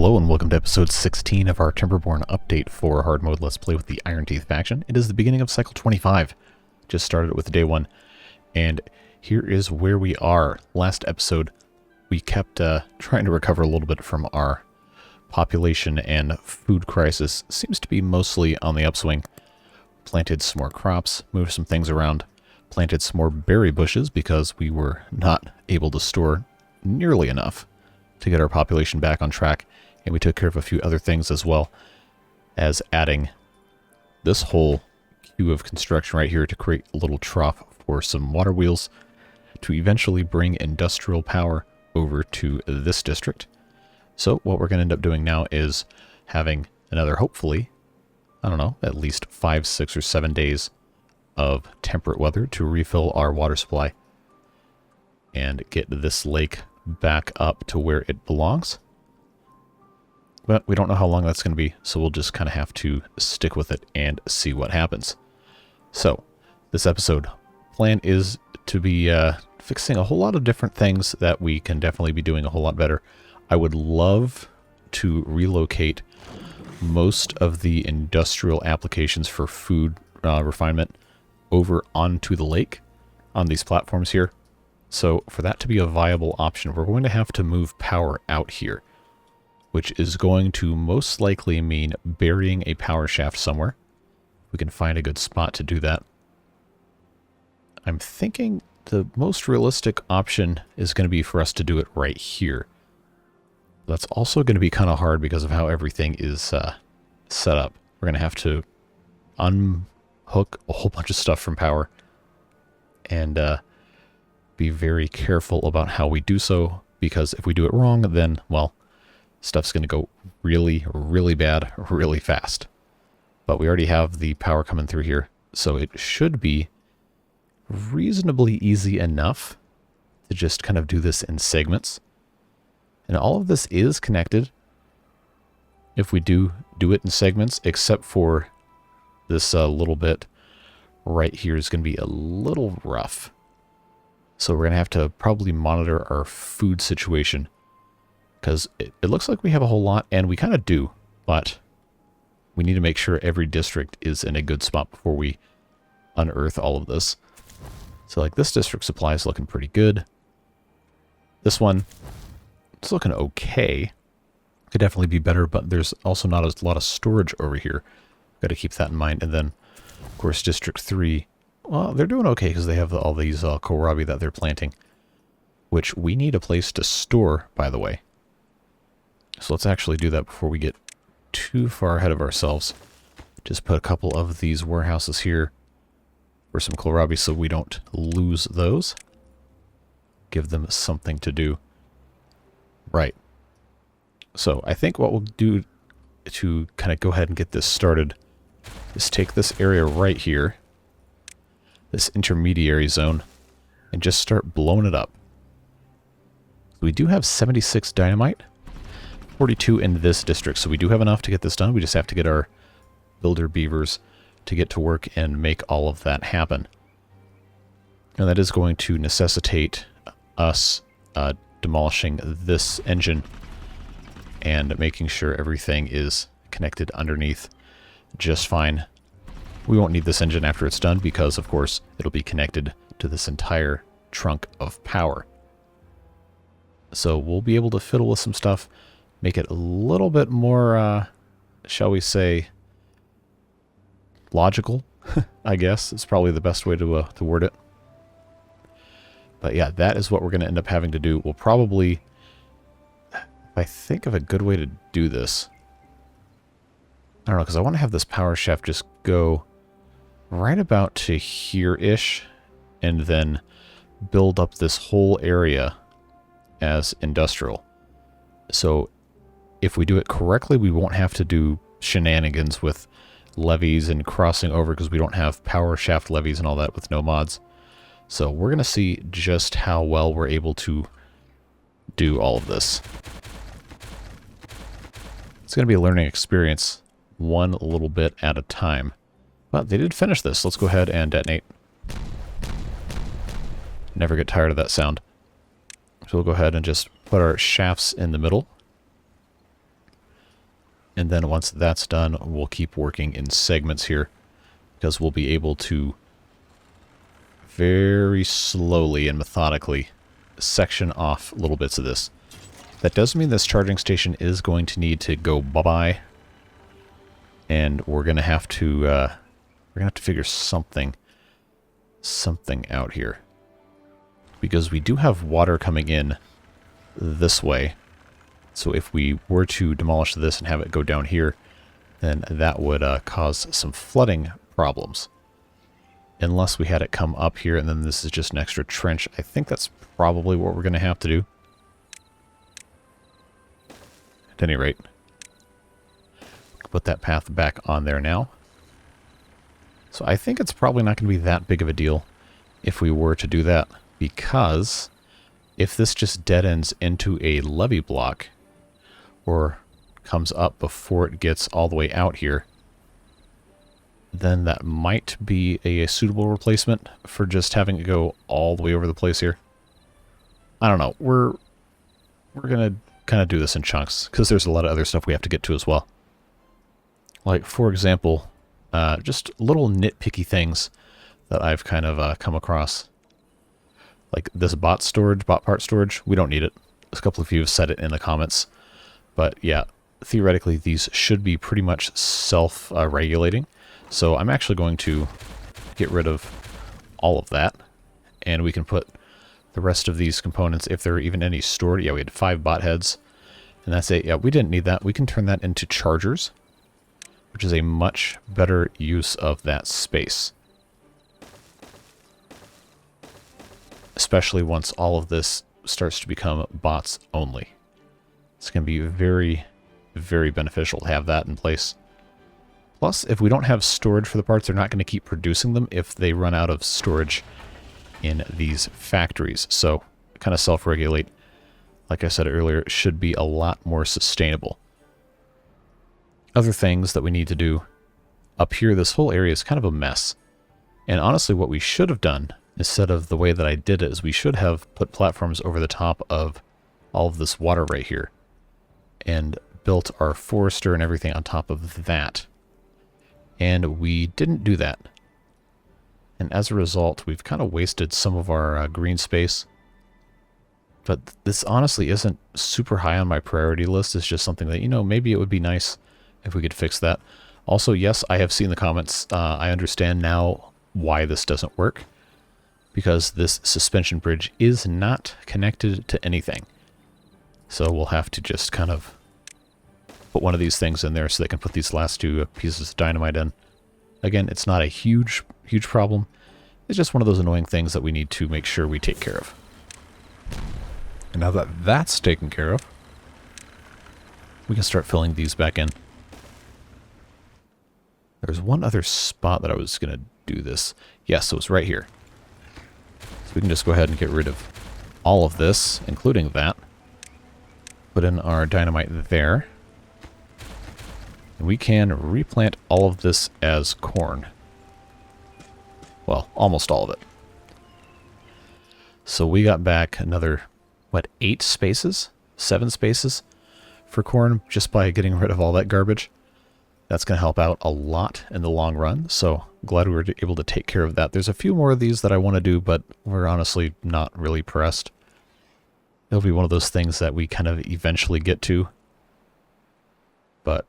Hello and welcome to episode 16 of our Timberborn update for hard mode Let's Play with the Iron Teeth faction. It is the beginning of cycle 25. Just started it with day 1. And here is where we are. Last episode, we kept trying to recover a little bit from our population and food crisis. Seems to be mostly on the upswing. Planted some more crops, moved some things around, planted some more berry bushes because we were not able to store nearly enough to get our population back on track. And we took care of a few other things as well as adding this whole queue of construction right here to create a little trough for some water wheels to eventually bring industrial power over to this district. So what we're going to end up doing now is having another, hopefully, I don't know, at least 5, 6, or 7 days of temperate weather to refill our water supply and get this lake back up to where it belongs. But we don't know how long that's going to be, so we'll just kind of have to stick with it and see what happens. So, this episode plan is to be fixing a whole lot of different things that we can definitely be doing a whole lot better. I would love to relocate most of the industrial applications for food refinement over onto the lake on these platforms here. So for that to be a viable option, we're going to have to move power out here, which is going to most likely mean burying a power shaft somewhere. We can find a good spot to do that. I'm thinking the most realistic option is going to be for us to do it right here. That's also going to be kind of hard because of how everything is set up. We're going to have to unhook a whole bunch of stuff from power and be very careful about how we do so, because if we do it wrong, then, well, stuff's going to go really, really bad, really fast. But we already have the power coming through here, so it should be reasonably easy enough to just kind of do this in segments. And all of this is connected if we do it in segments, except for this little bit right here is going to be a little rough. So we're going to have to probably monitor our food situation, because it looks like we have a whole lot, and we kind of do, but we need to make sure every district is in a good spot before we unearth all of this. So like this district supply is looking pretty good. This one, it's looking okay. Could definitely be better, but there's also not a lot of storage over here. Got to keep that in mind. And then, of course, District 3, well, they're doing okay because they have all these kohlrabi that they're planting, which we need a place to store, by the way. So let's actually do that before we get too far ahead of ourselves. Just put a couple of these warehouses here for some kohlrabi so we don't lose those. Give them something to do. Right. So I think what we'll do to kind of go ahead and get this started is take this area right here, this intermediary zone, and just start blowing it up. We do have 76 dynamite, 42 in this district, so we do have enough to get this done. We just have to get our builder beavers to get to work and make all of that happen. And that is going to necessitate us demolishing this engine and making sure everything is connected underneath just fine. We won't need this engine after it's done because, of course, it'll be connected to this entire trunk of power. So we'll be able to fiddle with some stuff, make it a little bit more, shall we say, logical, I guess. It's probably the best way to word it. But yeah, that is what we're going to end up having to do. We'll probably, if I think of a good way to do this, I don't know, because I want to have this power shaft just go right about to here-ish, and then build up this whole area as industrial. So if we do it correctly, we won't have to do shenanigans with levees and crossing over, because we don't have power shaft levees and all that with no mods. So we're going to see just how well we're able to do all of this. It's going to be a learning experience, one little bit at a time. But they did finish this. Let's go ahead and detonate. Never get tired of that sound. So we'll go ahead and just put our shafts in the middle. And then once that's done, we'll keep working in segments here, because we'll be able to very slowly and methodically section off little bits of this. That does mean this charging station is going to need to go bye-bye, and we're going to have to figure something out here, because we do have water coming in this way. So if we were to demolish this and have it go down here, then that would cause some flooding problems. Unless we had it come up here and then this is just an extra trench. I think that's probably what we're going to have to do. At any rate, put that path back on there now. So I think it's probably not going to be that big of a deal if we were to do that, because if this just dead ends into a levee block, or comes up before it gets all the way out here, then that might be a suitable replacement for just having it go all the way over the place here. I don't know. We're going to kind of do this in chunks, because there's a lot of other stuff we have to get to as well. Like, for example, just little nitpicky things that I've kind of come across. Like this bot part storage, we don't need it. A couple of you have said it in the comments. But yeah, theoretically, these should be pretty much self-regulating. So I'm actually going to get rid of all of that. And we can put the rest of these components, if there are even any stored. Yeah, we had 5 bot heads. And that's it. Yeah, we didn't need that. We can turn that into chargers, which is a much better use of that space. Especially once all of this starts to become bots only. It's going to be very, very beneficial to have that in place. Plus, if we don't have storage for the parts, they're not going to keep producing them if they run out of storage in these factories. So, kind of self-regulate, like I said earlier, should be a lot more sustainable. Other things that we need to do up here, this whole area is kind of a mess. And honestly, what we should have done, instead of the way that I did it, is we should have put platforms over the top of all of this water right here, and built our forester and everything on top of that. And we didn't do that. And as a result, we've kind of wasted some of our green space. But this honestly isn't super high on my priority list. It's just something that, you know, maybe it would be nice if we could fix that. Also, yes, I have seen the comments. I understand now why this doesn't work, because this suspension bridge is not connected to anything. So we'll have to just kind of put one of these things in there so they can put these last 2 pieces of dynamite in. Again, it's not a huge problem. It's just one of those annoying things that we need to make sure we take care of. And now that that's taken care of, we can start filling these back in. There's one other spot that I was going to do this. Yes, so it's right here. So we can just go ahead and get rid of all of this, including that. Put in our dynamite there. And we can replant all of this as corn. Well, almost all of it. So we got back another, what, 8 spaces? 7 spaces for corn just by getting rid of all that garbage. That's going to help out a lot in the long run, so glad we were able to take care of that. There's a few more of these that I want to do, but we're honestly not really pressed. It'll be one of those things that we kind of eventually get to. But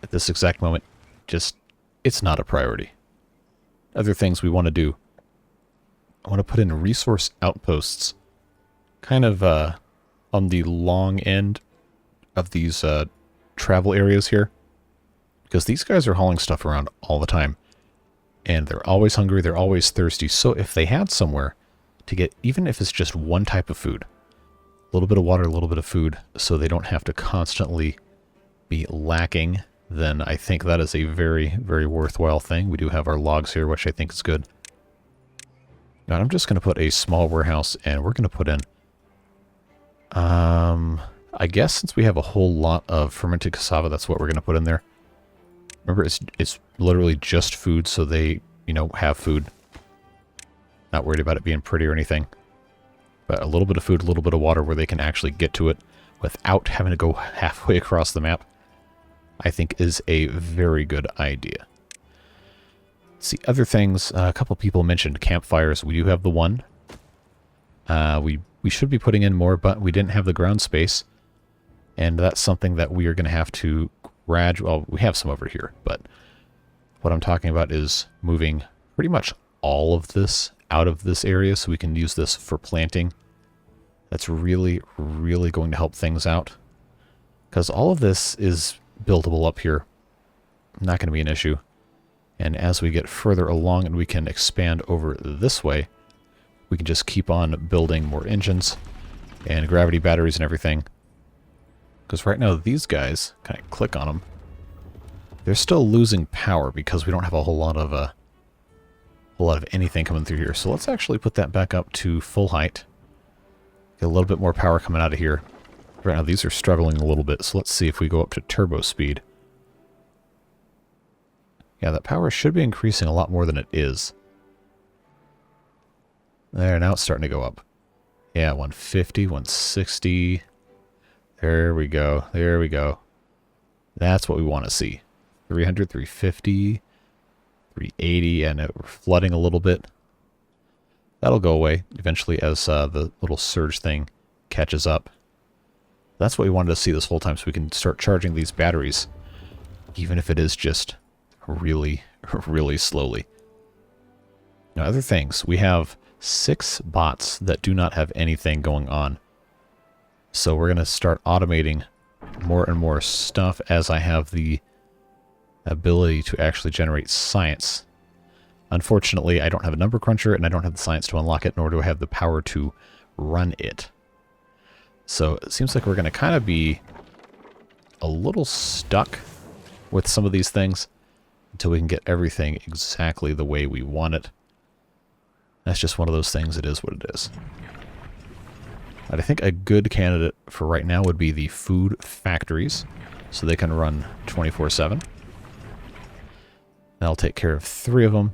at this exact moment, just, it's not a priority. Other things we want to do. I want to put in resource outposts, kind of on the long end of these travel areas here. Because these guys are hauling stuff around all the time. And they're always hungry, they're always thirsty. So if they had somewhere to get, even if it's just one type of food, a little bit of water, a little bit of food, so they don't have to constantly be lacking, then I think that is a very, very worthwhile thing. We do have our logs here, which I think is good. Now I'm just going to put a small warehouse, and we're going to put in, I guess since we have a whole lot of fermented cassava, that's what we're going to put in there. Remember, it's literally just food, so they, you know, have food. Not worried about it being pretty or anything. But a little bit of food, a little bit of water where they can actually get to it without having to go halfway across the map. I think is a very good idea. See, other things, a couple people mentioned campfires. We do have the one. We should be putting in more, but we didn't have the ground space. And that's something that we are going to have to well, we have some over here, but what I'm talking about is moving pretty much all of this out of this area so we can use this for planting. That's really, really going to help things out. Because all of this is buildable up here. Not going to be an issue. And as we get further along and we can expand over this way, we can just keep on building more engines and gravity batteries and everything. Because right now these guys, can I click on them? They're still losing power because we don't have a whole lot of anything coming through here. So let's actually put that back up to full height. Get a little bit more power coming out of here. Right now these are struggling a little bit, so let's see if we go up to turbo speed. Yeah, that power should be increasing a lot more than it is. There, now it's starting to go up. Yeah, 150, 160. There we go. There we go. That's what we want to see. 300, 350, 380, and we're flooding a little bit. That'll go away eventually as the little surge thing catches up. That's what we wanted to see this whole time, so we can start charging these batteries, even if it is just really, really slowly. Now, other things. We have 6 bots that do not have anything going on. So we're going to start automating more and more stuff as I have the ability to actually generate science. Unfortunately, I don't have a number cruncher and I don't have the science to unlock it, nor do I have the power to run it. So it seems like we're going to kind of be a little stuck with some of these things until we can get everything exactly the way we want it. That's just one of those things. It is what it is. But I think a good candidate for right now would be the food factories, so they can run 24/7. That'll take care of 3 of them.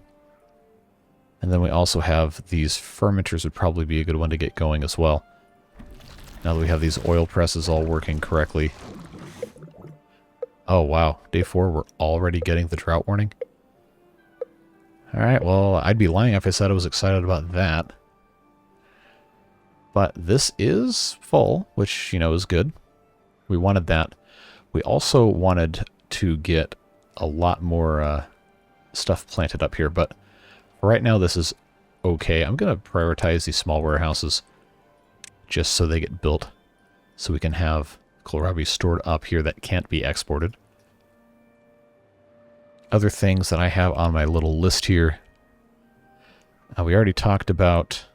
And then we also have these fermenters would probably be a good one to get going as well. Now that we have these oil presses all working correctly. Oh wow, day 4 we're already getting the drought warning. Alright, well I'd be lying if I said I was excited about that. But this is full, which, you know, is good. We wanted that. We also wanted to get a lot more stuff planted up here, but for right now this is okay. I'm going to prioritize these small warehouses just so they get built, so we can have kohlrabi stored up here that can't be exported. Other things that I have on my little list here. We already talked about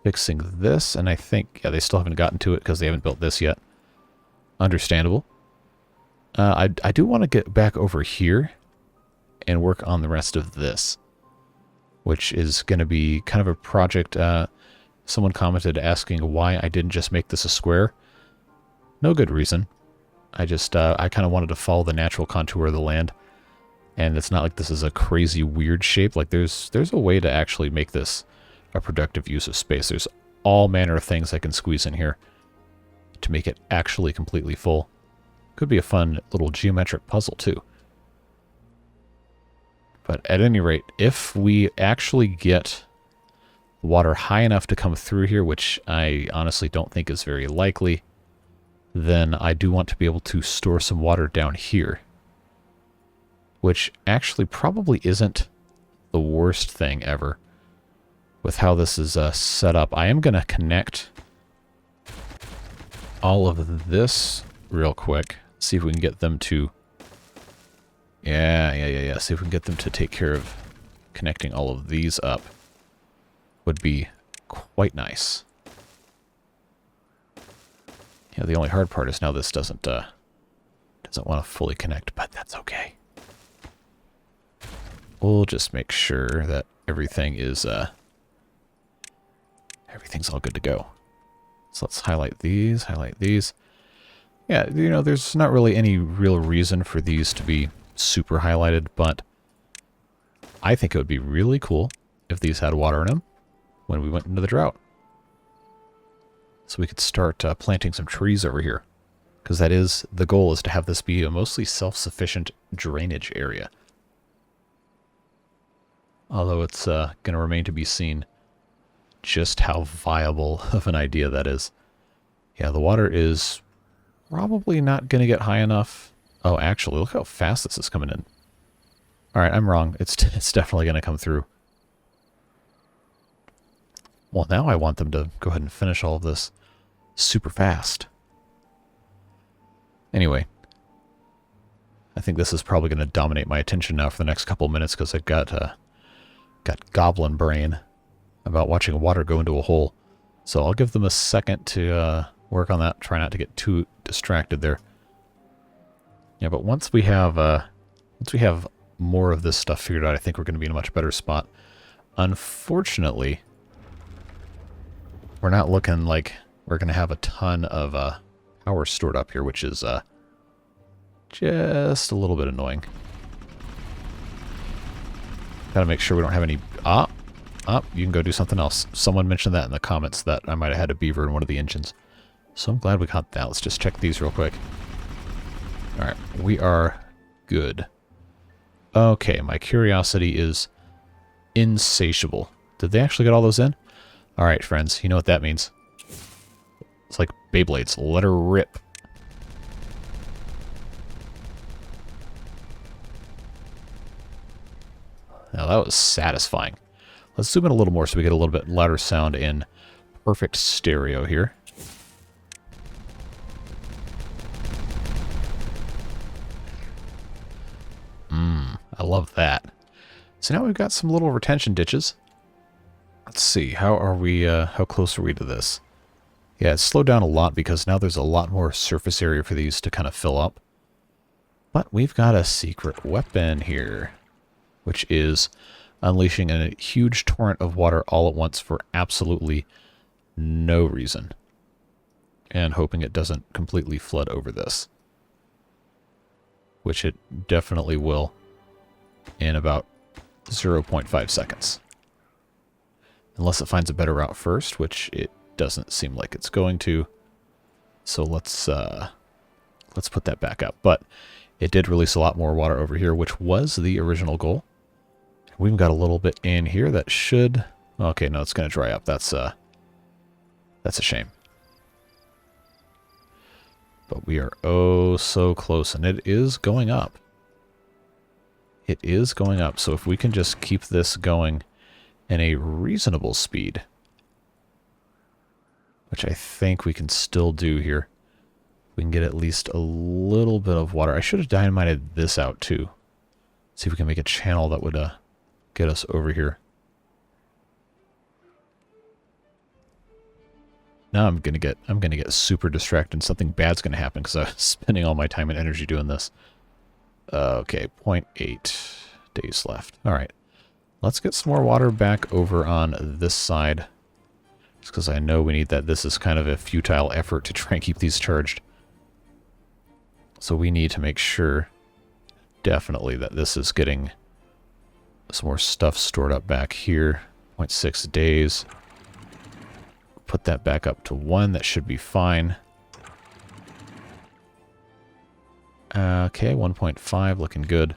fixing this, and I think, yeah, they still haven't gotten to it because they haven't built this yet. Understandable. I do want to get back over here and work on the rest of this, which is going to be kind of a project. Someone commented asking why I didn't just make this a square. No good reason. I just, I kind of wanted to follow the natural contour of the land. And it's not like this is a crazy weird shape. Like there's a way to actually make this a productive use of space. There's all manner of things I can squeeze in here to make it actually completely full. Could be a fun little geometric puzzle too. But at any rate, if we actually get water high enough to come through here, which I honestly don't think is very likely, then I do want to be able to store some water down here. Which actually probably isn't the worst thing ever with how this is set up. I am going to connect all of this real quick. See if we can get them to... Yeah. See if we can get them to take care of connecting all of these up. Would be quite nice. Yeah, the only hard part is now this doesn't want to fully connect, but that's okay. We'll just make sure that everything is, everything's all good to go. So let's highlight these, Yeah, you know, there's not really any real reason for these to be super highlighted, but I think it would be really cool if these had water in them when we went into the drought. So we could start planting some trees over here. because that is the goal, is to have this be a mostly self-sufficient drainage area. Although it's going to remain to be seen just how viable of an idea that is. Yeah, the water is probably not going to get high enough. Oh, actually, look how fast this is coming in. Alright, I'm wrong. It's definitely going to come through. Well, now I want them to go ahead and finish all of this super fast. Anyway, I think this is probably going to dominate my attention now for the next couple minutes because I've got goblin brain about watching water go into a hole. So I'll give them a second to work on that. Try not to get too distracted there. Yeah, but once we have more of this stuff figured out, I think we're going to be in a much better spot. Unfortunately, we're not looking like we're going to have a ton of power stored up here, which is just a little bit annoying. Got to make sure we don't have any... you can go do something else. Someone mentioned that in the comments that I might have had a beaver in one of the engines. So I'm glad we caught that. Let's just check these real quick. Alright, we are good. Okay, my curiosity is insatiable. Did they actually get all those in? Alright, friends, you know what that means. It's like Beyblades. Let her rip. Now that was satisfying. Let's zoom in a little more so we get a little bit louder sound in perfect stereo here. I love that. So now we've got some little retention ditches. Let's see, how close are we to this? Yeah, it's slowed down a lot because now there's a lot more surface area for these to kind of fill up. But we've got a secret weapon here, which is unleashing a huge torrent of water all at once for absolutely no reason. And hoping it doesn't completely flood over this. Which it definitely will in about 0.5 seconds. Unless it finds a better route first, which it doesn't seem like it's going to. So let's put that back up. But it did release a lot more water over here, which was the original goal. We've got a little bit in here that should... Okay, no, it's going to dry up. That's a shame. But we are oh so close, and it is going up. It is going up, so if we can just keep this going in a reasonable speed, which I think we can still do here, we can get at least a little bit of water. I should have dynamited this out too. See if we can make a channel that would get us over here. Now I'm gonna get super distracted and something bad's gonna happen because I was spending all my time and energy doing this. Okay, 0.8 days left. Alright. Let's get some more water back over on this side. Just because I know we need that. This is kind of a futile effort to try and keep these charged. So we need to make sure, definitely, that this is getting some more stuff stored up back here. 0.6 days. Put that back up to 1. That should be fine. Okay, 1.5, looking good.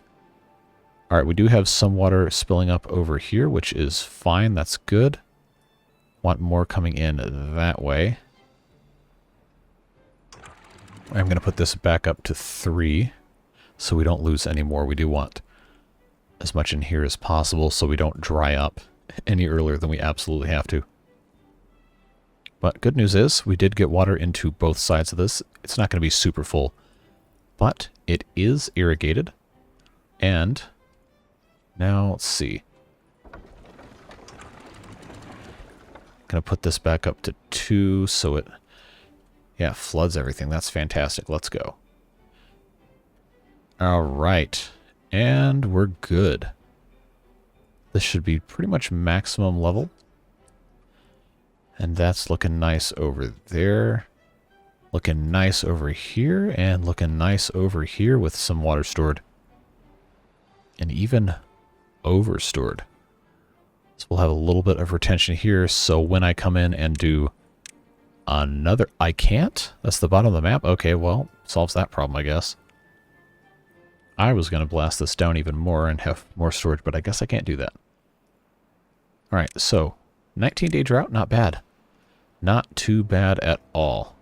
Alright, we do have some water spilling up over here, which is fine. That's good. Want more coming in that way. I'm going to put this back up to 3 so we don't lose any more. We do want as much in here as possible so we don't dry up any earlier than we absolutely have to. But good news is we did get water into both sides of this. It's not going to be super full, but it is irrigated. And now let's see. Going to put this back up to 2 so it, yeah, floods everything. That's fantastic. Let's go. All right. And we're good. This should be pretty much maximum level. And that's looking nice over there. Looking nice over here. And looking nice over here with some water stored. And even over stored. So we'll have a little bit of retention here. So when I come in and do another... I can't? That's the bottom of the map? Okay, well, solves that problem, I guess. I was going to blast this down even more and have more storage, but I guess I can't do that. Alright, so 19-day drought, not bad. Not too bad at all.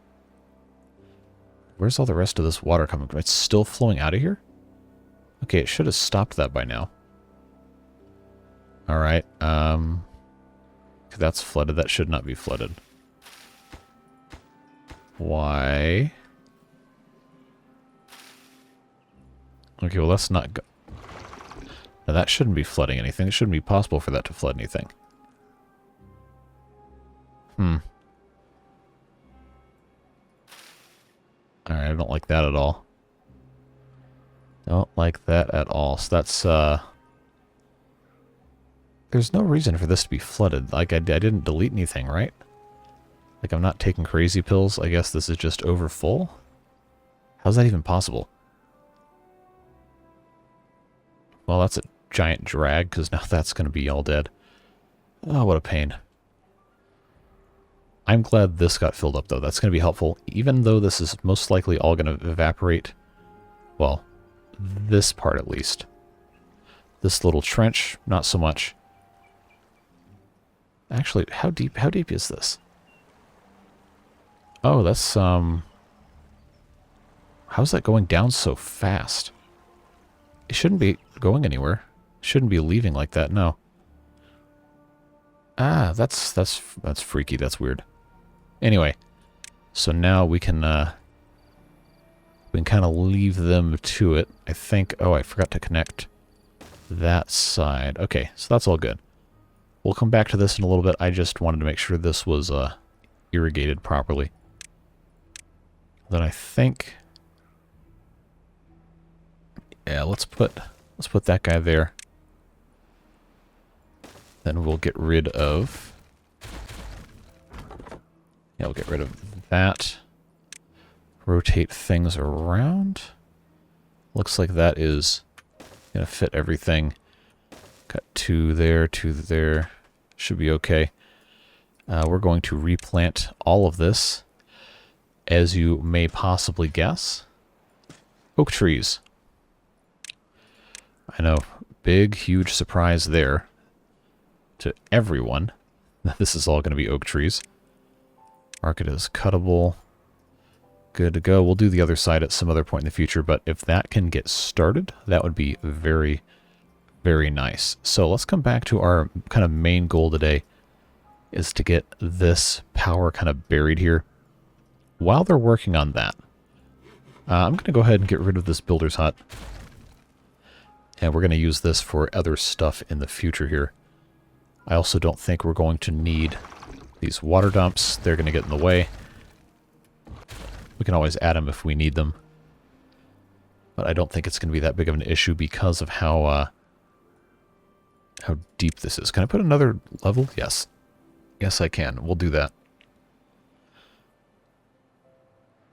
Where's all the rest of this water coming from? It's still flowing out of here? Okay, it should have stopped that by now. Alright, that's flooded. That should not be flooded. Why? Okay, well that's not... Now that shouldn't be flooding anything. It shouldn't be possible for that to flood anything. Alright, I don't like that at all. Don't like that at all. So that's, there's no reason for this to be flooded. Like, I didn't delete anything, right? Like, I'm not taking crazy pills. I guess this is just over full? How's that even possible? Well, that's a giant drag, because now that's going to be all dead. Oh, what a pain. I'm glad this got filled up, though. That's going to be helpful, even though this is most likely all going to evaporate. Well, this part at least. This little trench, not so much. Actually, how deep is this? Oh, that's, how's that going down so fast? It shouldn't be going anywhere. It shouldn't be leaving like that, no. Ah, that's freaky, that's weird. Anyway, so now we can kind of leave them to it. I think, oh, I forgot to connect that side. Okay, so that's all good. We'll come back to this in a little bit. I just wanted to make sure this was irrigated properly. Then I think, yeah, let's put that guy there. Then we'll get rid of, yeah, we'll get rid of that. Rotate things around. Looks like that is gonna fit everything. Got two there, two there. Should be okay. We're going to replant all of this, as you may possibly guess. Oak trees. I know, big, huge surprise there to everyone that this is all going to be oak trees. Mark it as cuttable. Good to go. We'll do the other side at some other point in the future, but if that can get started, that would be very, very nice. So let's come back to our kind of main goal today, is to get this power kind of buried here. While they're working on that, I'm going to go ahead and get rid of this builder's hut. And we're going to use this for other stuff in the future here. I also don't think we're going to need these water dumps. They're going to get in the way. We can always add them if we need them. But I don't think it's going to be that big of an issue because of how deep this is. Can I put another level? Yes. Yes, I can. We'll do that.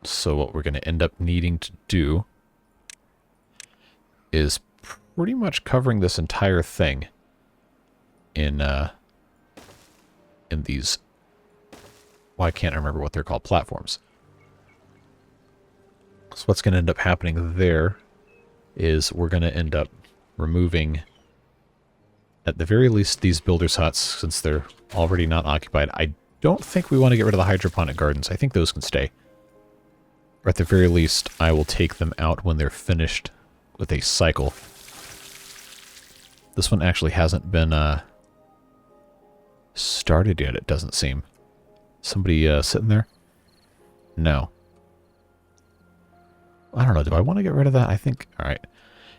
So what we're going to end up needing to do is pretty much covering this entire thing in these, well, I can't remember what they're called, platforms. So what's going to end up happening there is we're going to end up removing, at the very least, these builders' huts, since they're already not occupied. I don't think we want to get rid of the hydroponic gardens. I think those can stay. Or at the very least, I will take them out when they're finished with a cycle. This one actually hasn't been started yet, it doesn't seem. Somebody sitting there? No. I don't know, do I want to get rid of that? I think, alright.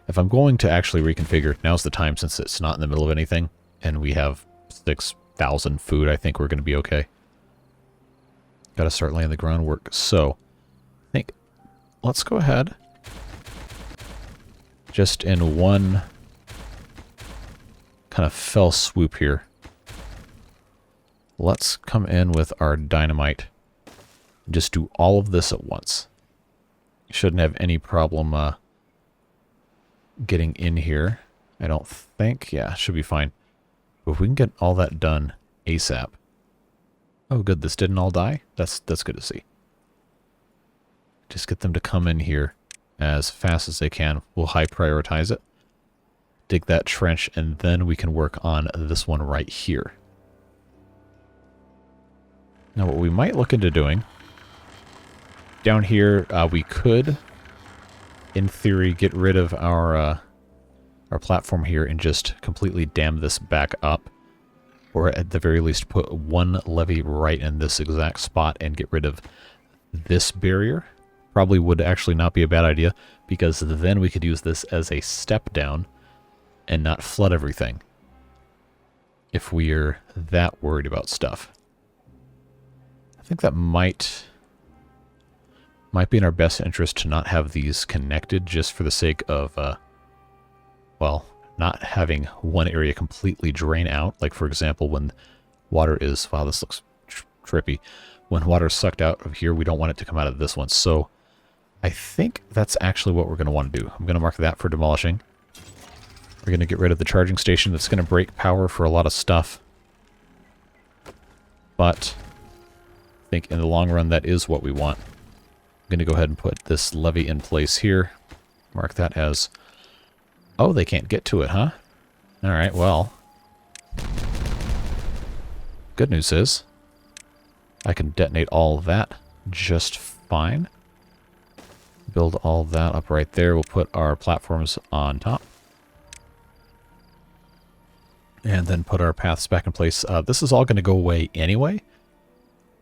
If I'm going to actually reconfigure, now's the time, since it's not in the middle of anything, and we have 6,000 food, I think we're going to be okay. Gotta start laying the groundwork. So, I think, let's go ahead. Just in one kind of fell swoop here. Let's come in with our dynamite. Just do all of this at once. Shouldn't have any problem getting in here, I don't think. Yeah, should be fine. But if we can get all that done ASAP. Oh good, this didn't all die? That's good to see. Just get them to come in here as fast as they can. We'll high prioritize it. Dig that trench, and then we can work on this one right here. Now what we might look into doing, down here we could, in theory, get rid of our platform here and just completely dam this back up. Or at the very least put one levee right in this exact spot and get rid of this barrier. Probably would actually not be a bad idea, because then we could use this as a step down and not flood everything if we're that worried about stuff. I think that might be in our best interest to not have these connected, just for the sake of, well, not having one area completely drain out. Like, for example, when water is, wow, this looks trippy. When water is sucked out of here, we don't want it to come out of this one. So I think that's actually what we're going to want to do. I'm going to mark that for demolishing. We're going to get rid of the charging station. That's going to break power for a lot of stuff. But I think in the long run, that is what we want. I'm going to go ahead and put this levee in place here. Mark that as... Oh, they can't get to it, huh? Alright, well. Good news is, I can detonate all of that just fine. Build all that up right there. We'll put our platforms on top. And then put our paths back in place. This is all going to go away anyway.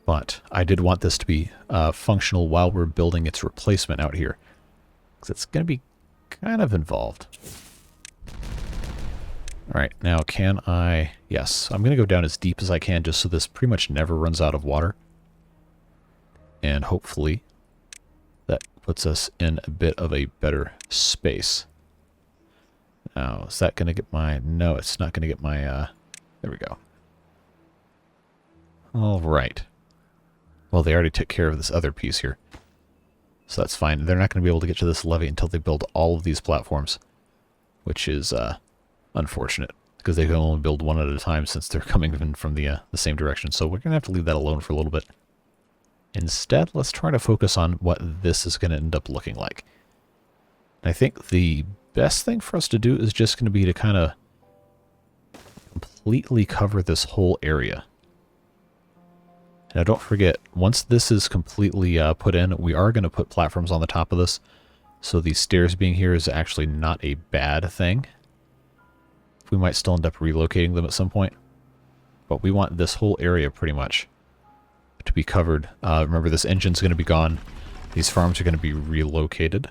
But I did want this to be functional while we're building its replacement out here. Because it's going to be kind of involved. Alright, now can I... Yes, I'm going to go down as deep as I can just so this pretty much never runs out of water. And hopefully that puts us in a bit of a better space. Now, is that going to get my... No, it's not going to get my... There we go. Alright. Well, they already took care of this other piece here. So that's fine. They're not going to be able to get to this levee until they build all of these platforms. Which is unfortunate, because they can only build one at a time since they're coming in from the same direction. So we're going to have to leave that alone for a little bit. Instead, let's try to focus on what this is going to end up looking like. And I think the best thing for us to do is just going to be to kind of completely cover this whole area. Now don't forget, once this is completely put in, we are going to put platforms on the top of this. So these stairs being here is actually not a bad thing. We might still end up relocating them at some point. But we want this whole area pretty much to be covered. Remember, this engine's going to be gone. These farms are going to be relocated.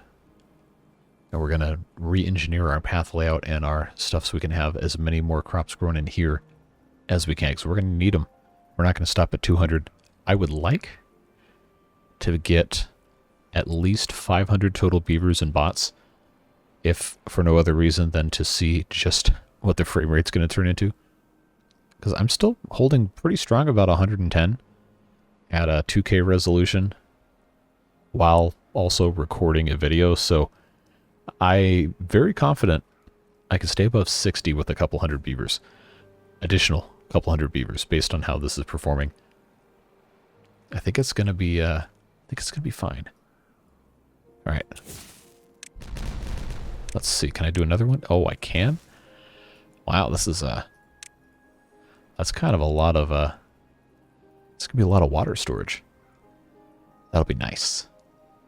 And we're going to re-engineer our path layout and our stuff so we can have as many more crops grown in here as we can. Because we're going to need them. We're not going to stop at 200. I would like to get at least 500 total beavers and bots, if for no other reason than to see just what the frame rate's going to turn into. Because I'm still holding pretty strong about 110 at a 2K resolution while also recording a video, so I'm very confident I can stay above 60 with a couple hundred beavers. Additional couple hundred beavers based on how this is performing. I think it's going to be fine. All right. Let's see. Can I do another one? Oh, I can. Wow, this is that's kind of a lot of it's gonna be a lot of water storage. That'll be nice.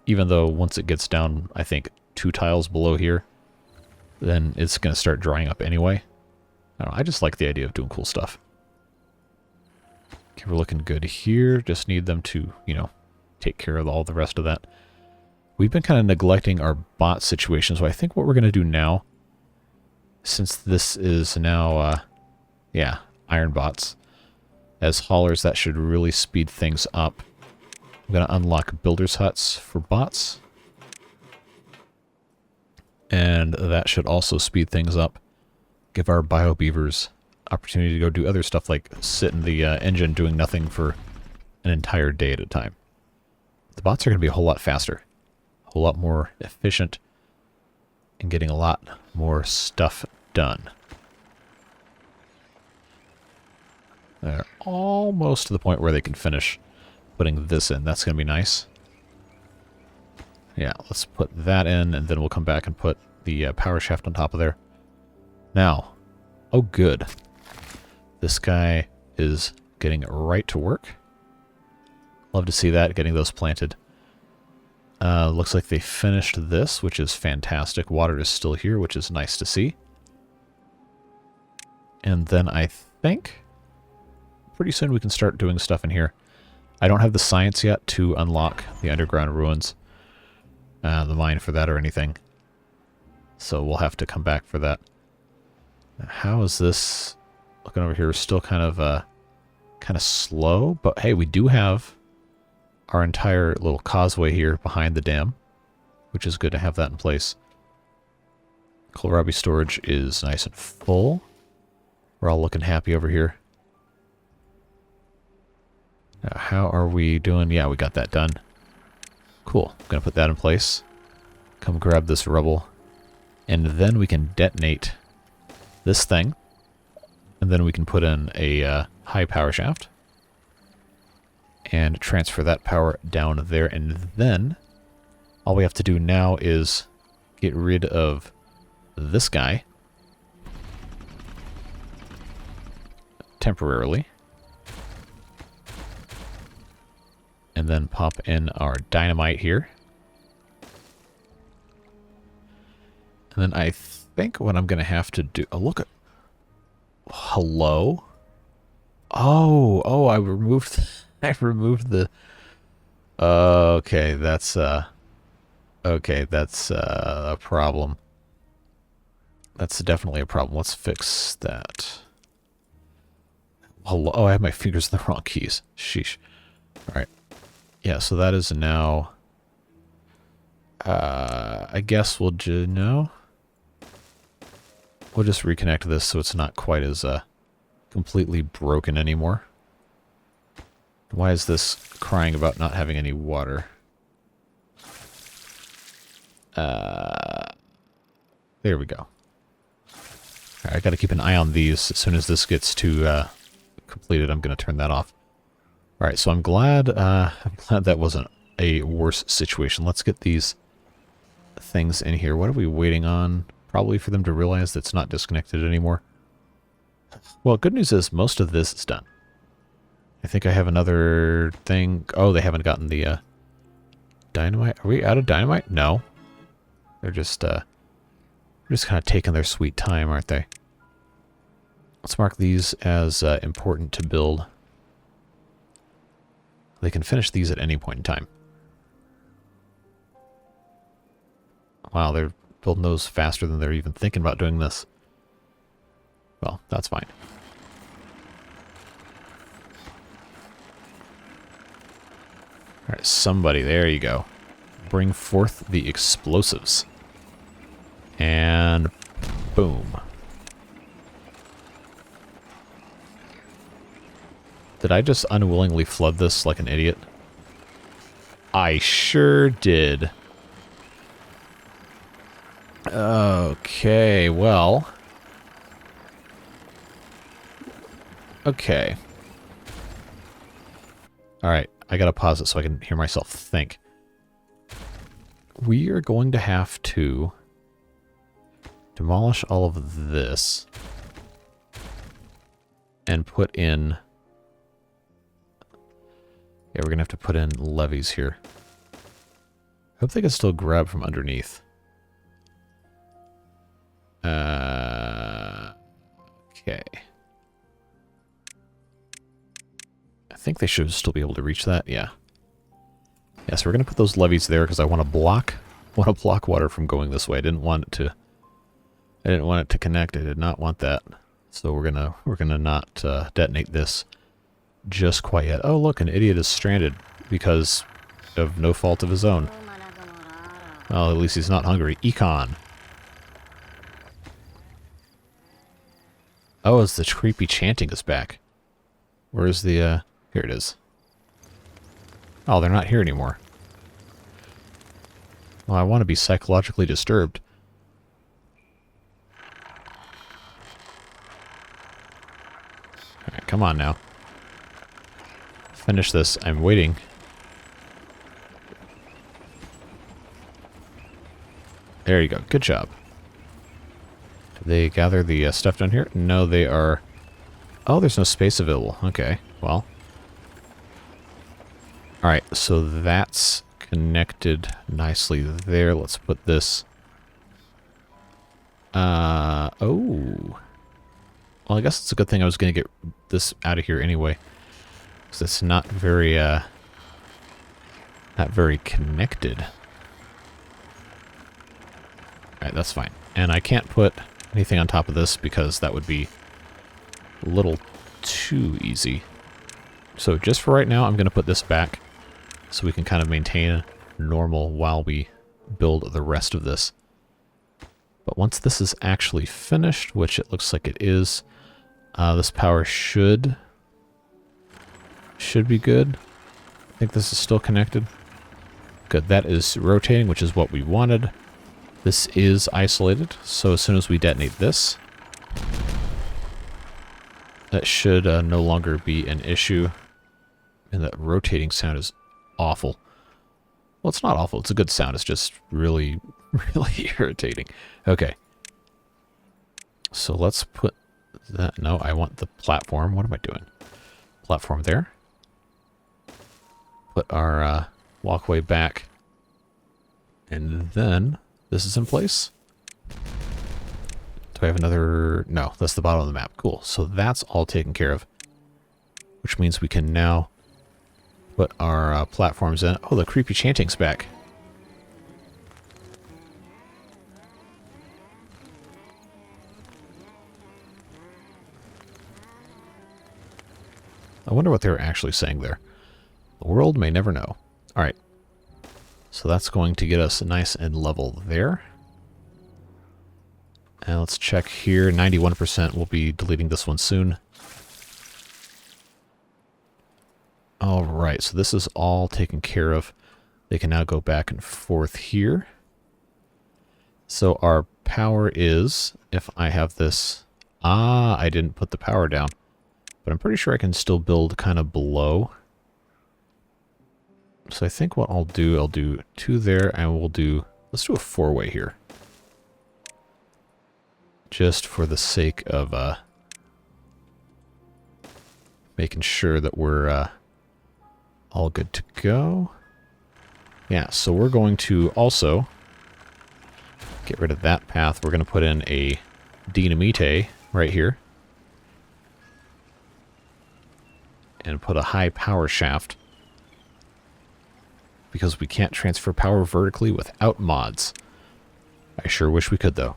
Even though once it gets down, I think 2 tiles below here, then it's gonna start drying up anyway. I don't know, I just like the idea of doing cool stuff. Okay, we're looking good here. Just need them to, take care of all the rest of that. We've been kind of neglecting our bot situation, so I think what we're going to do now, since this is now, iron bots, as haulers, that should really speed things up. I'm going to unlock builders' huts for bots. And that should also speed things up. Give our bio beavers opportunity to go do other stuff like sit in the engine doing nothing for an entire day at a time. The bots are going to be a whole lot faster, a whole lot more efficient, and getting a lot more stuff done. They're almost to the point where they can finish putting this in. That's going to be nice. Yeah, let's put that in, and then we'll come back and put the power shaft on top of there. Now, oh good. This guy is getting right to work. Love to see that, getting those planted. Looks like they finished this, which is fantastic. Water is still here, which is nice to see. And then I think pretty soon we can start doing stuff in here. I don't have the science yet to unlock the underground ruins, the mine for that or anything. So we'll have to come back for that. Now, how is this looking over here? We're still kind of slow, but hey, we do have our entire little causeway here behind the dam, which is good to have that in place. Kohlrabi storage is nice and full. We're all looking happy over here. Now, how are we doing? Yeah, we got that done. Cool. I'm going to put that in place. Come grab this rubble. And then we can detonate this thing. And then we can put in a high power shaft. And transfer that power down there. And then all we have to do now is get rid of this guy. Temporarily. And then pop in our dynamite here. And then I think what I'm going to have to do... Oh, look at... Hello? Oh, I removed... I removed the... Okay, that's... Okay, that's a problem. That's definitely a problem. Let's fix that. Hello? Oh, I have my fingers in the wrong keys. Sheesh. Alright. Yeah, so that is now... I guess we'll just... No? We'll just reconnect this so it's not quite as completely broken anymore. Why is this crying about not having any water? There we go. Right, I gotta keep an eye on these. As soon as this gets to completed, I'm gonna turn that off. Alright, so I'm glad that wasn't a worse situation. Let's get these things in here. What are we waiting on? Probably for them to realize that it's not disconnected anymore. Well, good news is most of this is done. I think I have another thing. Oh, they haven't gotten the dynamite. Are we out of dynamite? No. They're just kind of taking their sweet time, aren't they? Let's mark these as important to build. They can finish these at any point in time. Wow, they're building those faster than they're even thinking about doing this. Well, that's fine. Alright, somebody, there you go. Bring forth the explosives. And boom. Did I just unwillingly flood this like an idiot? I sure did. Okay, well. Okay. Alright, I gotta pause it so I can hear myself think. We are going to have to demolish all of this and put in... Yeah, we're gonna have to put in levees here. I hope they can still grab from underneath. Okay. I think they should still be able to reach that. Yeah. Yeah, so we're gonna put those levees there because I want to block water from going this way. I didn't want it to connect. I did not want that. So we're gonna not detonate this just quite yet. Oh, look, an idiot is stranded because of no fault of his own. Well, at least he's not hungry. Econ. Oh, it's the creepy chanting is back. Where's the, here it is. Oh, they're not here anymore. Well, I want to be psychologically disturbed. Alright, come on now. Finish this. I'm waiting. There you go. Good job. Did they gather the stuff down here? No, they are... Oh, there's no space available. Okay, well. Alright, so that's connected nicely there. Let's put this... oh. Well, I guess it's a good thing I was going to get this out of here anyway. Because it's not very connected. Alright, that's fine. And I can't put anything on top of this because that would be a little too easy. So just for right now, I'm going to put this back so we can kind of maintain normal while we build the rest of this. But once this is actually finished, which it looks like it is, this power should be good. I think this is still connected. Good, that is rotating, which is what we wanted. This is isolated, so as soon as we detonate this, that should no longer be an issue. And that rotating sound is awful. Well, it's not awful. It's a good sound. It's just really, really irritating. Okay. So let's put that... No, I want the platform. What am I doing? Platform there. Put our walkway back. And then this is in place. Do I have another... No, that's the bottom of the map. Cool. So that's all taken care of. Which means we can now put our platforms in. Oh, the creepy chanting's back. I wonder what they were actually saying there. The world may never know. Alright. So that's going to get us nice and level there. And let's check here. 91%. We'll be deleting this one soon. Alright, so this is all taken care of. They can now go back and forth here. So our power is, if I have this... Ah, I didn't put the power down. But I'm pretty sure I can still build kind of below. So I think what I'll do 2 there, and we'll do... Let's do a 4-way here. Just for the sake of making sure that we're all good to go. Yeah, so we're going to also get rid of that path. We're going to put in a dynamite right here. And put a high power shaft. Because we can't transfer power vertically without mods. I sure wish we could, though.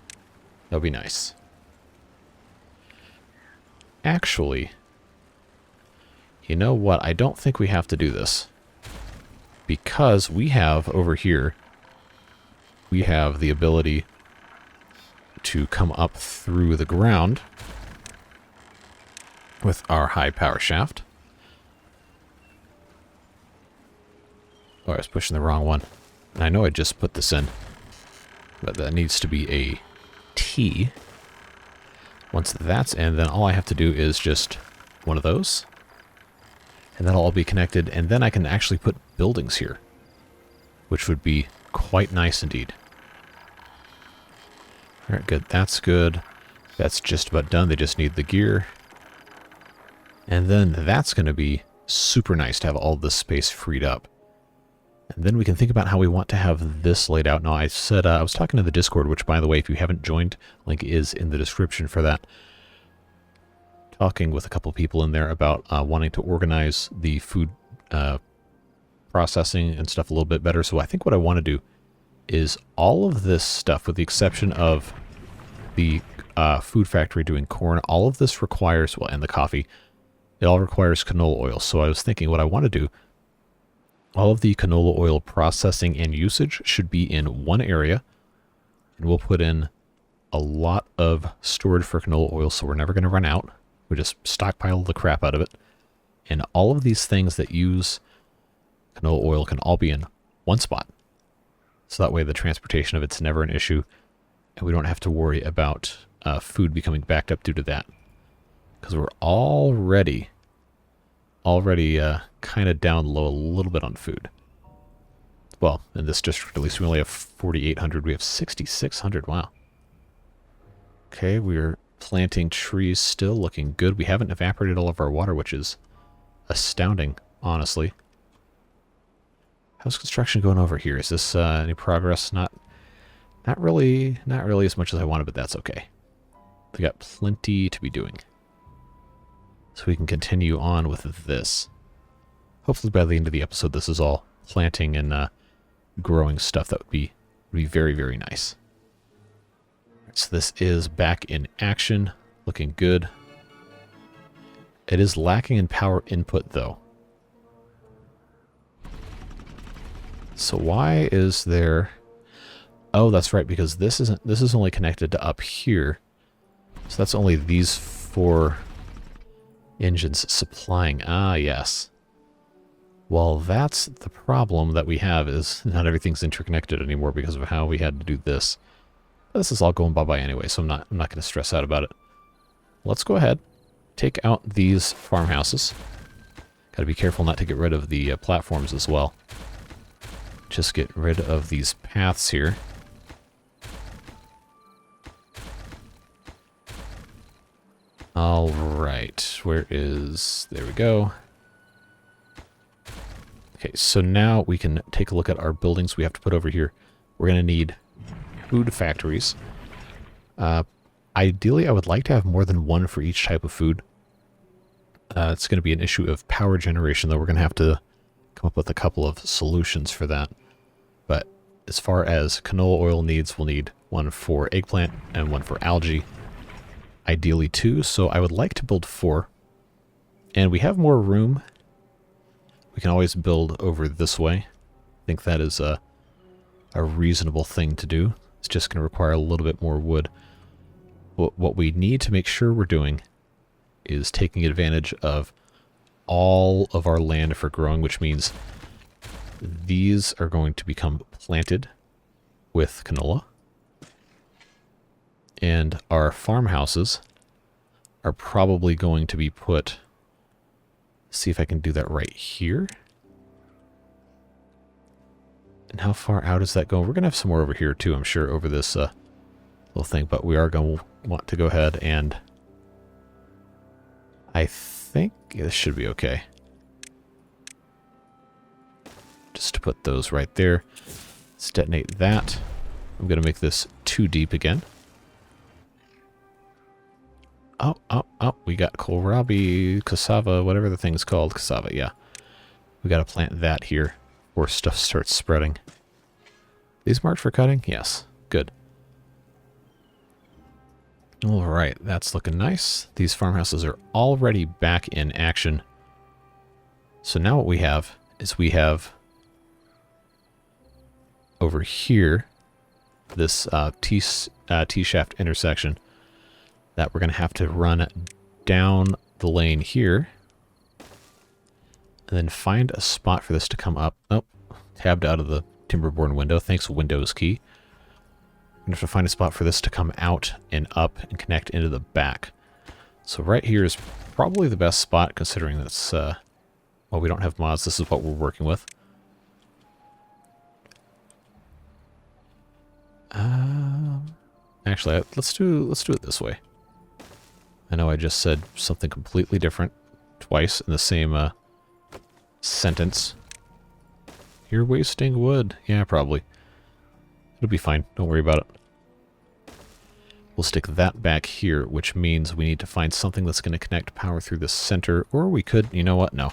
That would be nice. Actually, you know what? I don't think we have to do this. Because we have, over here, we have the ability to come up through the ground with our high power shaft. Oh, I was pushing the wrong one. And I know I just put this in. But that needs to be a T. Once that's in, then all I have to do is just one of those. And that'll all be connected. And then I can actually put buildings here. Which would be quite nice indeed. Alright, good. That's good. That's just about done. They just need the gear. And then that's going to be super nice to have all this space freed up. And then we can think about how we want to have this laid out. Now, I said, I was talking to the Discord, which, by the way, if you haven't joined, link is in the description for that. Talking with a couple of people in there about wanting to organize the food processing and stuff a little bit better. So I think what I want to do is all of this stuff, with the exception of the food factory doing corn, all of this requires, well, and the coffee, it all requires canola oil. So I was thinking what I want to do, all of the canola oil processing and usage should be in one area, and we'll put in a lot of storage for canola oil, so we're never going to run out. We just stockpile the crap out of it. And all of these things that use canola oil can all be in one spot. So that way the transportation of it's never an issue, and we don't have to worry about food becoming backed up due to that. Because we're already kind of down low a little bit on food. well, in this district at least, we only have 4,800. We have 6,600. Wow. Okay, we're planting trees still, looking good. We haven't evaporated all of our water, which is astounding, honestly. How's construction going over here? Is this any progress? Not really as much as I wanted, but that's okay. We got plenty to be doing. So we can continue on with this. Hopefully by the end of the episode, this is all planting and growing stuff. That would be very, very nice. So this is back in action, looking good. It is lacking in power input, though. So why is there... Oh, that's right, because this is only connected to up here. So that's only these 4 engines supplying. Ah, yes. Well, that's the problem that we have, is not everything's interconnected anymore because of how we had to do this. But this is all going bye-bye anyway, so I'm not going to stress out about it. Let's go ahead, take out these farmhouses. Got to be careful not to get rid of the platforms as well. Just get rid of these paths here. All right, where is... There we go. Okay, so now we can take a look at our buildings we have to put over here. We're going to need food factories. Ideally, I would like to have more than one for each type of food. It's going to be an issue of power generation, though. We're going to have to come up with a couple of solutions for that. But as far as canola oil needs, we'll need one for eggplant and one for algae. Ideally 2, so I would like to build 4. And we have more room. We can always build over this way. I think that is a reasonable thing to do. It's just going to require a little bit more wood. What we need to make sure we're doing is taking advantage of all of our land for growing, which means these are going to become planted with canola. And our farmhouses are probably going to be put... See if I can do that right here. And how far out is that going? We're going to have some more over here too, I'm sure, over this little thing. But we are going to want to go ahead and... I think this should be okay. Just to put those right there. Let's detonate that. I'm going to make this too deep again. Oh, we got kohlrabi, cassava, whatever the thing's called. Cassava, yeah. We got to plant that here before stuff starts spreading. These marked for cutting? Yes. Good. Alright, that's looking nice. These farmhouses are already back in action. So now what we have is we have over here this T-shaft intersection that we're going to have to run down the lane here and then find a spot for this to come up. Oh, tabbed out of the Timberborn window. Thanks, Windows key. We're going to have to find a spot for this to come out and up and connect into the back. So right here is probably the best spot, considering that's, well, we don't have mods. This is what we're working with. Actually, let's do it this way. I know I just said something completely different twice in the same sentence. You're wasting wood. Yeah, probably. It'll be fine. Don't worry about it. We'll stick that back here, which means we need to find something that's going to connect power through the center. Or we could, you know what? No.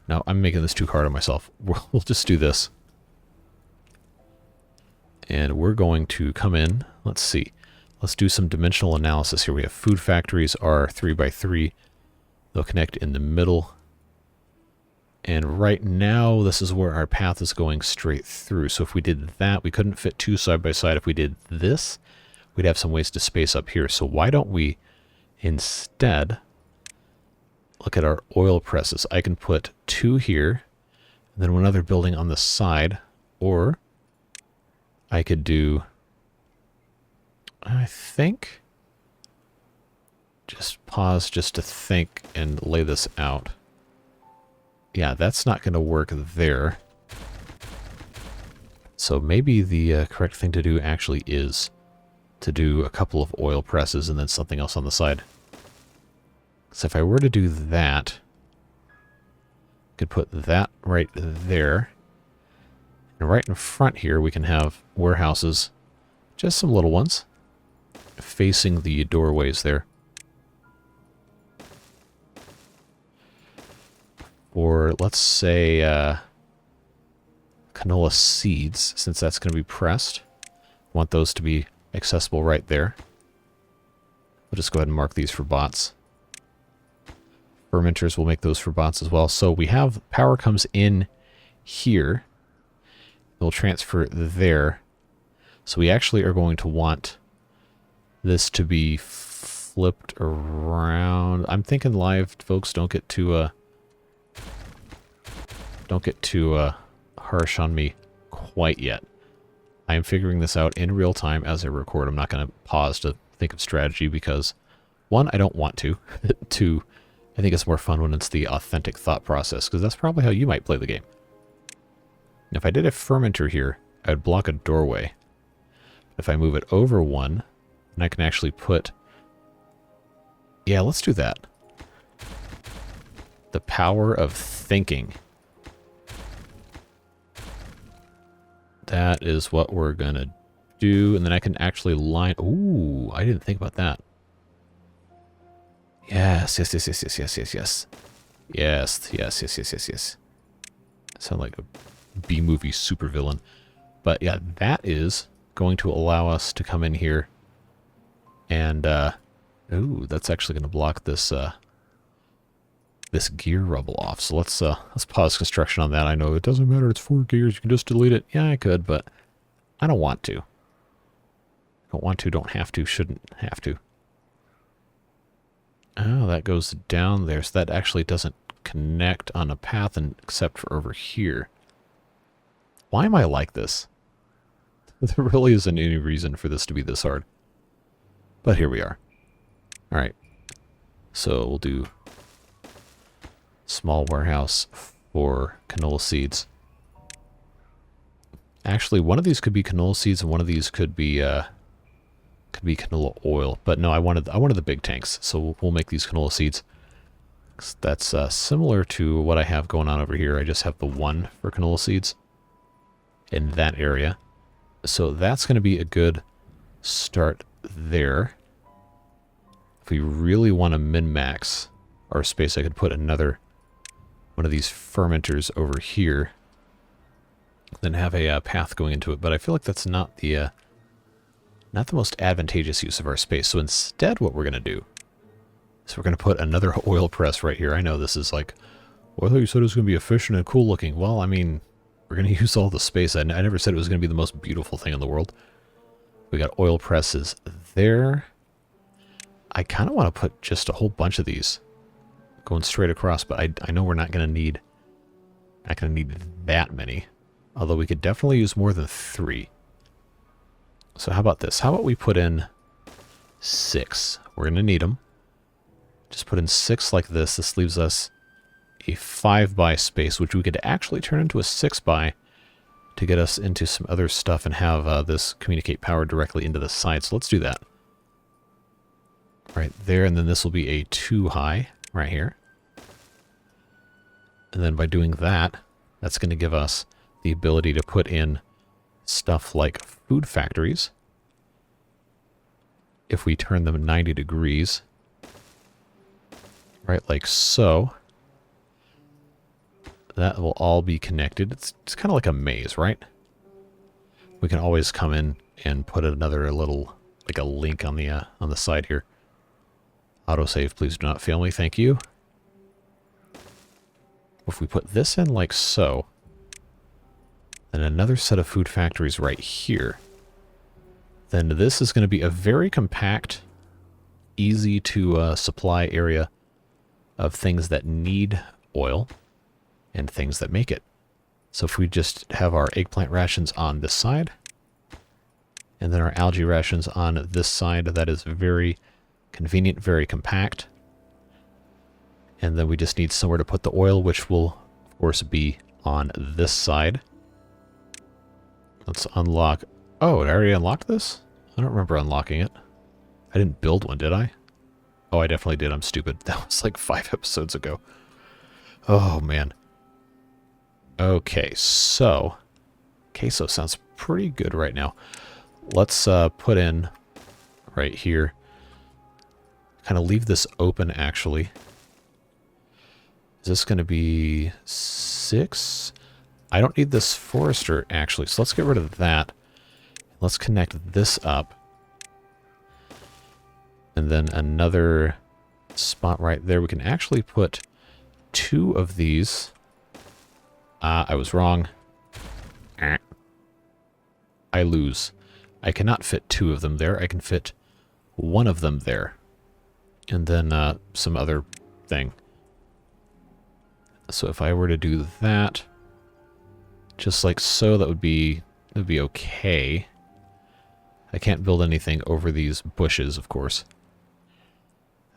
No, I'm making this too hard on myself. We'll just do this. And we're going to come in. Let's see. Let's do some dimensional analysis here. We have food factories are 3x3. They'll connect in the middle. And right now, this is where our path is going straight through. So if we did that, we couldn't fit 2 side by side. If we did this, we'd have some ways to space up here. So why don't we instead look at our oil presses? I can put 2 here, and then one other building on the side, or I could do... I think, just pause just to think and lay this out. Yeah, that's not going to work there. So maybe the correct thing to do actually is to do a couple of oil presses and then something else on the side. So if I were to do that, I could put that right there. And right in front here, we can have warehouses, just some little ones, facing the doorways there. Or let's say canola seeds, since that's going to be pressed. I want those to be accessible right there. We'll just go ahead and mark these for bots. Fermenters, will make those for bots as well. So we have power comes in here. It'll transfer there. So we actually are going to want this to be flipped around. I'm thinking live folks don't get too harsh on me quite yet. I am figuring this out in real time as I record. I'm not going to pause to think of strategy because, one, I don't want to. Two, I think it's more fun when it's the authentic thought process, because that's probably how you might play the game. If I did a fermenter here, I would block a doorway. If I move it over one, then I can actually put... Yeah, let's do that. The power of thinking. That is what we're going to do, and then I can actually line... Ooh, I didn't think about that. Yes. Sound like a B-movie supervillain. But yeah, that is going to allow us to come in here and, ooh, that's actually going to block this, this gear rubble off. So let's pause construction on that. I know it doesn't matter. It's 4 gears. You can just delete it. Yeah, I could, but I don't want to. Don't want to, don't have to, shouldn't have to. Oh, that goes down there. So that actually doesn't connect on a path except for over here. Why am I like this? There really isn't any reason for this to be this hard. But here we are. Alright. So we'll do small warehouse for canola seeds. Actually, one of these could be canola seeds and one of these could be canola oil. But no, I wanted the big tanks. So we'll make these canola seeds. That's similar to what I have going on over here. I just have the one for canola seeds in that area. So that's going to be a good start there. If we really want to min-max our space, I could put another one of these fermenters over here, then have a path going into it. But I feel like that's not the most advantageous use of our space. So instead, what we're going to do is we're going to put another oil press right here. I know this is like, well, I thought you said it was going to be efficient and cool looking. Well, I mean, we're going to use all the space. I never said it was going to be the most beautiful thing in the world. We got oil presses there. I kind of want to put just a whole bunch of these going straight across, but I know we're not going to need that many. Although we could definitely use more than 3. So how about this? How about we put in 6? We're going to need them. Just put in 6 like this. This leaves us a 5x space, which we could actually turn into a 6x to get us into some other stuff and have this communicate power directly into the side. So let's do that. Right there, and then this will be a 2 high right here. And then by doing that, that's going to give us the ability to put in stuff like food factories. If we turn them 90 degrees, right, like so, that will all be connected. It's kind of like a maze, right? We can always come in and put another little, like a link on the side here. Autosave, please do not fail me, thank you. If we put this in like so, then another set of food factories right here, then this is going to be a very compact, easy to supply area of things that need oil and things that make it. So if we just have our eggplant rations on this side, and then our algae rations on this side, that is very convenient, very compact. And then we just need somewhere to put the oil, which will, of course, be on this side. Let's unlock... Oh, did I already unlock this? I don't remember unlocking it. I didn't build one, did I? Oh, I definitely did. I'm stupid. That was like 5 episodes ago. Oh, man. Okay, so... Queso sounds pretty good right now. Let's put in right here. Kind of leave this open, actually. Is this going to be 6? I don't need this forester, actually, so let's get rid of that. Let's connect this up. And then another spot right there. We can actually put 2 of these. I was wrong. I lose. I cannot fit 2 of them there. I can fit 1 of them there. And then some other thing. So if I were to do that, just like so, that would be okay. I can't build anything over these bushes, of course.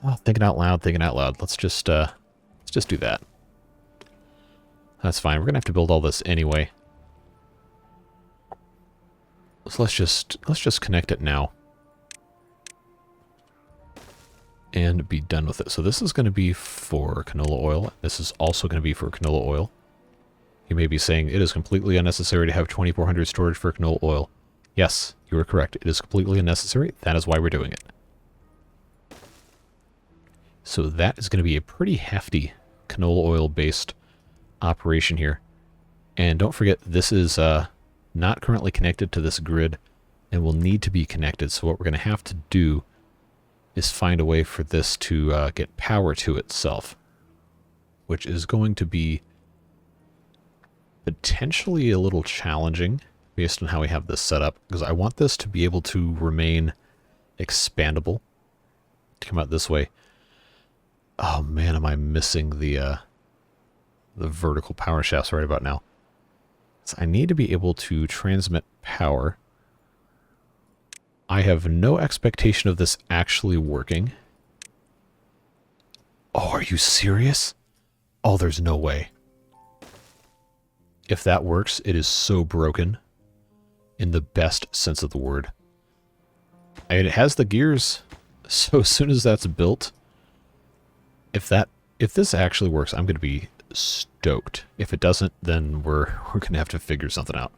Oh, thinking out loud, thinking out loud. Let's just do that. That's fine. We're gonna have to build all this anyway. So let's just connect it now. And be done with it. So this is going to be for canola oil. This is also going to be for canola oil. You may be saying it is completely unnecessary to have 2400 storage for canola oil. Yes, you are correct. It is completely unnecessary. That is why we're doing it. So that is going to be a pretty hefty canola oil based operation here. And don't forget, this is not currently connected to this grid and will need to be connected. So what we're going to have to do is find a way for this to get power to itself, which is going to be potentially a little challenging based on how we have this set up, because I want this to be able to remain expandable. To come out this way. Oh man, am I missing the vertical power shafts right about now. So I need to be able to transmit power. I have no expectation of this actually working. Oh, are you serious? Oh, there's no way. If that works, it is so broken. In the best sense of the word. And it has the gears, so as soon as that's built, if this actually works, I'm going to be stoked. If it doesn't, then we're going to have to figure something out.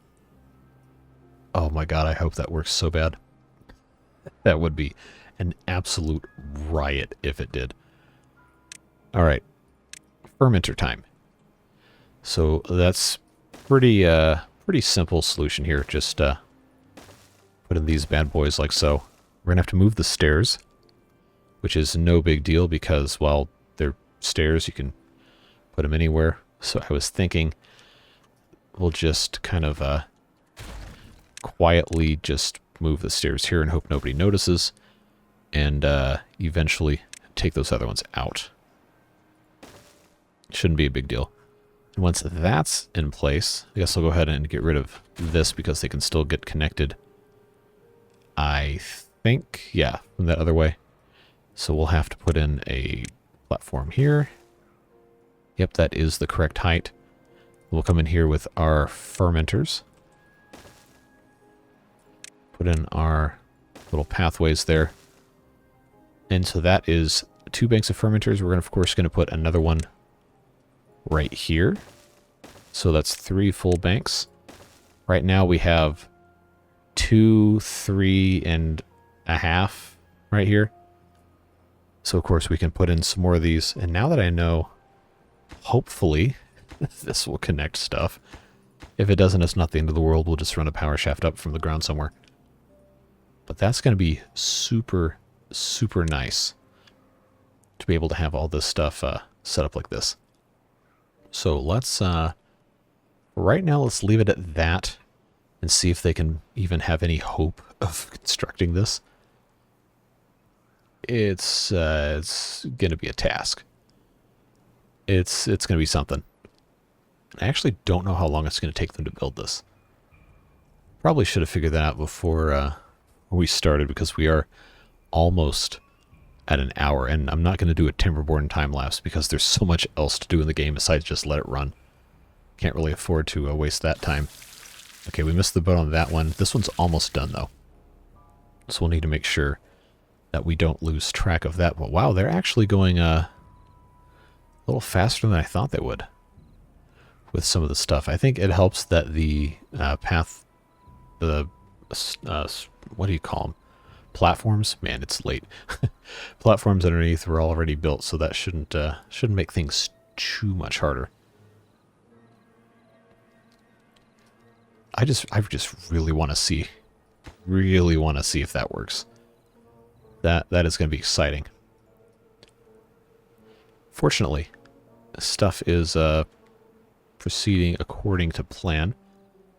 Oh my god, I hope that works so bad. That would be an absolute riot if it did. Alright. Fermenter time. So that's pretty simple solution here. Just put in these bad boys like so. We're going to have to move the stairs, which is no big deal because, well, they're stairs. You can put them anywhere. So I was thinking we'll just kind of quietly just move the stairs here and hope nobody notices, and eventually take those other ones out. Shouldn't be a big deal. And once that's in place, I guess I'll go ahead and get rid of this because they can still get connected. I think, yeah, from that other way. So we'll have to put in a platform here. Yep, that is the correct height. We'll come in here with our fermenters. Put in our little pathways there. And so that is 2 banks of fermenters. We're, of course, going to put another one right here. So that's 3 full banks. Right now we have 2, 3, and a half right here. So, of course, we can put in some more of these. And now that I know, hopefully, this will connect stuff. If it doesn't, it's not the end of the world. We'll just run a power shaft up from the ground somewhere. But that's going to be super, super nice to be able to have all this stuff set up like this. So let's, right now, let's leave it at that and see if they can even have any hope of constructing this. It's going to be a task. It's going to be something. I actually don't know how long it's going to take them to build this. Probably should have figured that out before we started, because we are almost at an hour, and I'm not going to do a Timberborn time-lapse because there's so much else to do in the game besides just let it run. Can't really afford to waste that time. Okay, we missed the boat on that one. This one's almost done, though. So we'll need to make sure that we don't lose track of that. But wow, they're actually going a little faster than I thought they would with some of the stuff. I think it helps that the path, what do you call them? Platforms? Man, it's late. Platforms underneath were already built, so that shouldn't make things too much harder. I just really want to see if that works. That is going to be exciting. Fortunately, stuff is proceeding according to plan.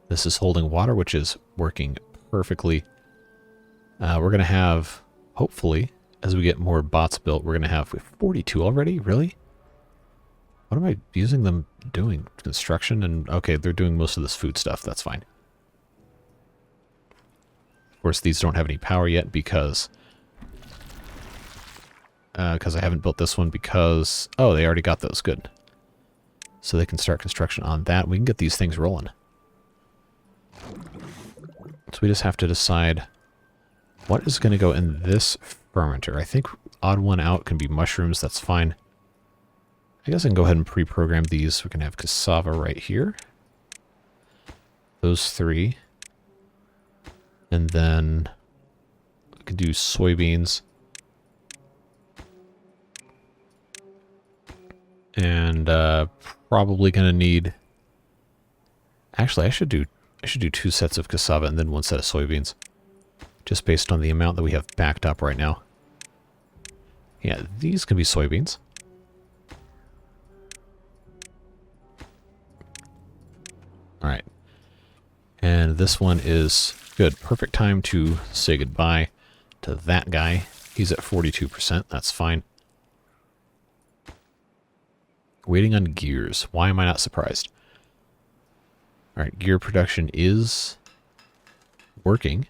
This is holding water, which is working perfectly. We're going to have, hopefully, as we get more bots built, we're going to have 42 already? Really? What am I using them doing? Construction? And okay, they're doing most of this food stuff. That's fine. Of course, these don't have any power yet because I haven't built this one because... Oh, they already got those. Good. So they can start construction on that. We can get these things rolling. So we just have to decide what is going to go in this fermenter. I think odd one out can be mushrooms. That's fine. I guess I can go ahead and pre-program these. We can have cassava right here. Those three. And then we can do soybeans. And probably going to need... Actually, I should do 2 sets of cassava and then 1 set of soybeans. Just based on the amount that we have backed up right now. Yeah, these can be soybeans. Alright. And this one is good. Perfect time to say goodbye to that guy. He's at 42%. That's fine. Waiting on gears. Why am I not surprised? Alright, gear production is working.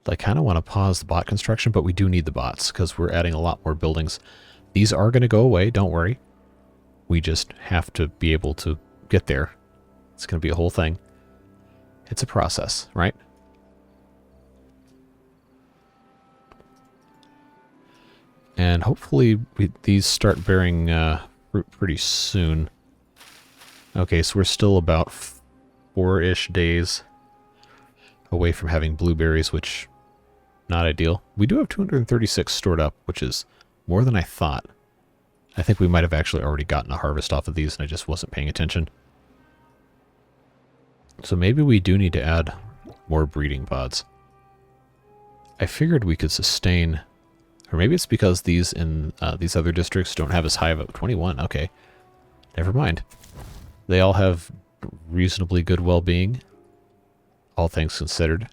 I kind of want to pause the bot construction, but we do need the bots because we're adding a lot more buildings. These are going to go away, don't worry. We just have to be able to get there. It's going to be a whole thing. It's a process, right? And hopefully these start bearing fruit pretty soon. Okay, so we're still about 4-ish days away from having blueberries, which not ideal. We do have 236 stored up, which is more than I thought. I think we might have actually already gotten a harvest off of these and I just wasn't paying attention. So maybe we do need to add more breeding pods. I figured we could sustain, or maybe it's because these in these other districts don't have as high of a 21. Okay, never mind. They all have reasonably good well-being, all things considered.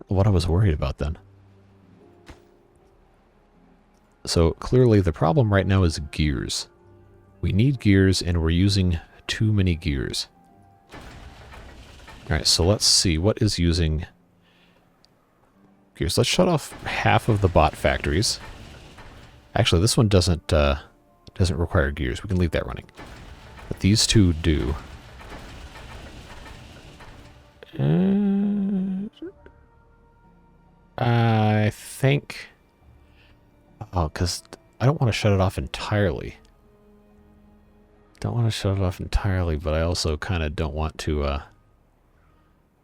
What I was worried about then. So clearly the problem right now is gears. We need gears and we're using too many gears. Alright, so let's see what is using gears. Let's shut off half of the bot factories. Actually, this one doesn't require gears. We can leave that running. But these two do. I think... Oh, because I don't want to shut it off entirely. Don't want to shut it off entirely, but I also kind of don't want to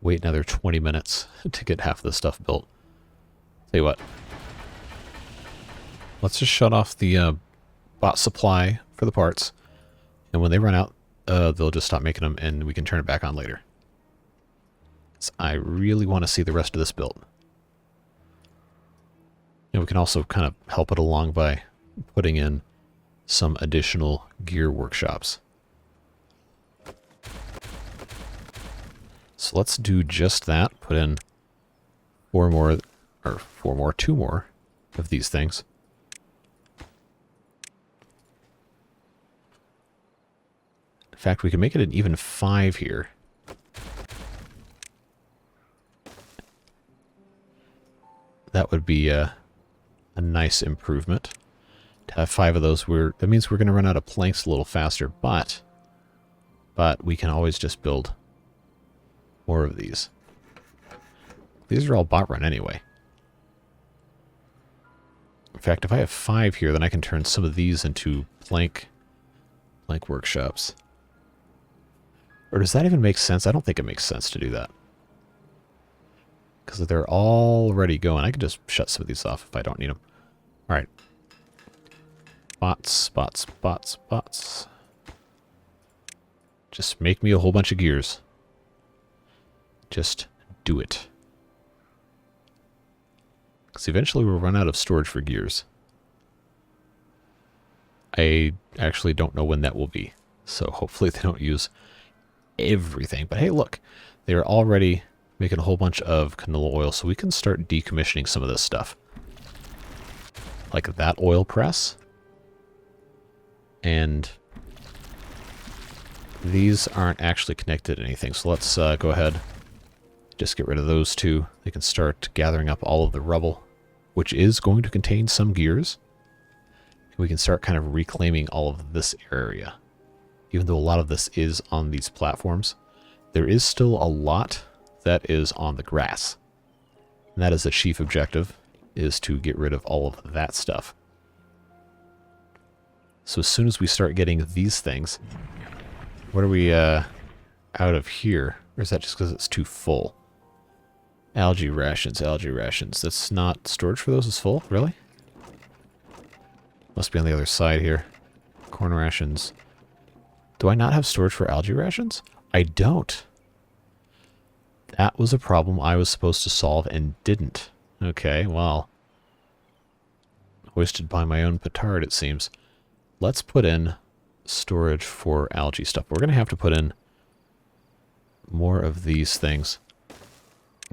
wait another 20 minutes to get half the stuff built. Tell you what. Let's just shut off the bot supply for the parts. And when they run out, they'll just stop making them and we can turn it back on later. So I really want to see the rest of this built. And we can also kind of help it along by putting in some additional gear workshops. So let's do just that. Put in two more of these things. In fact, we can make it an even 5 here. That would be a nice improvement. To have 5 of those, that means we're going to run out of planks a little faster, but But we can always just build more of these. These are all bot run anyway. In fact, if I have 5 here, then I can turn some of these into plank workshops. Or does that even make sense? I don't think it makes sense to do that. Because they're already going. I can just shut some of these off if I don't need them. Alright. Bots, bots, bots, bots. Just make me a whole bunch of gears. Just do it. Because eventually we'll run out of storage for gears. I actually don't know when that will be. So hopefully they don't use everything. But hey, look. They're already making a whole bunch of canola oil. So we can start decommissioning some of this stuff. Like that oil press. And these aren't actually connected to anything. So let's go ahead. Just get rid of those two. They can start gathering up all of the rubble, which is going to contain some gears. We can start kind of reclaiming all of this area. Even though a lot of this is on these platforms, there is still a lot that is on the grass. And that is the chief objective, is to get rid of all of that stuff. So as soon as we start getting these things, what are we out of here? Or is that just because it's too full? Algae rations, algae rations. That's not storage for those is full? Really? Must be on the other side here. Corn rations. Do I not have storage for algae rations? I don't. That was a problem I was supposed to solve and didn't. Okay, well. Hoisted by my own petard, it seems. Let's put in storage for algae stuff. We're going to have to put in more of these things.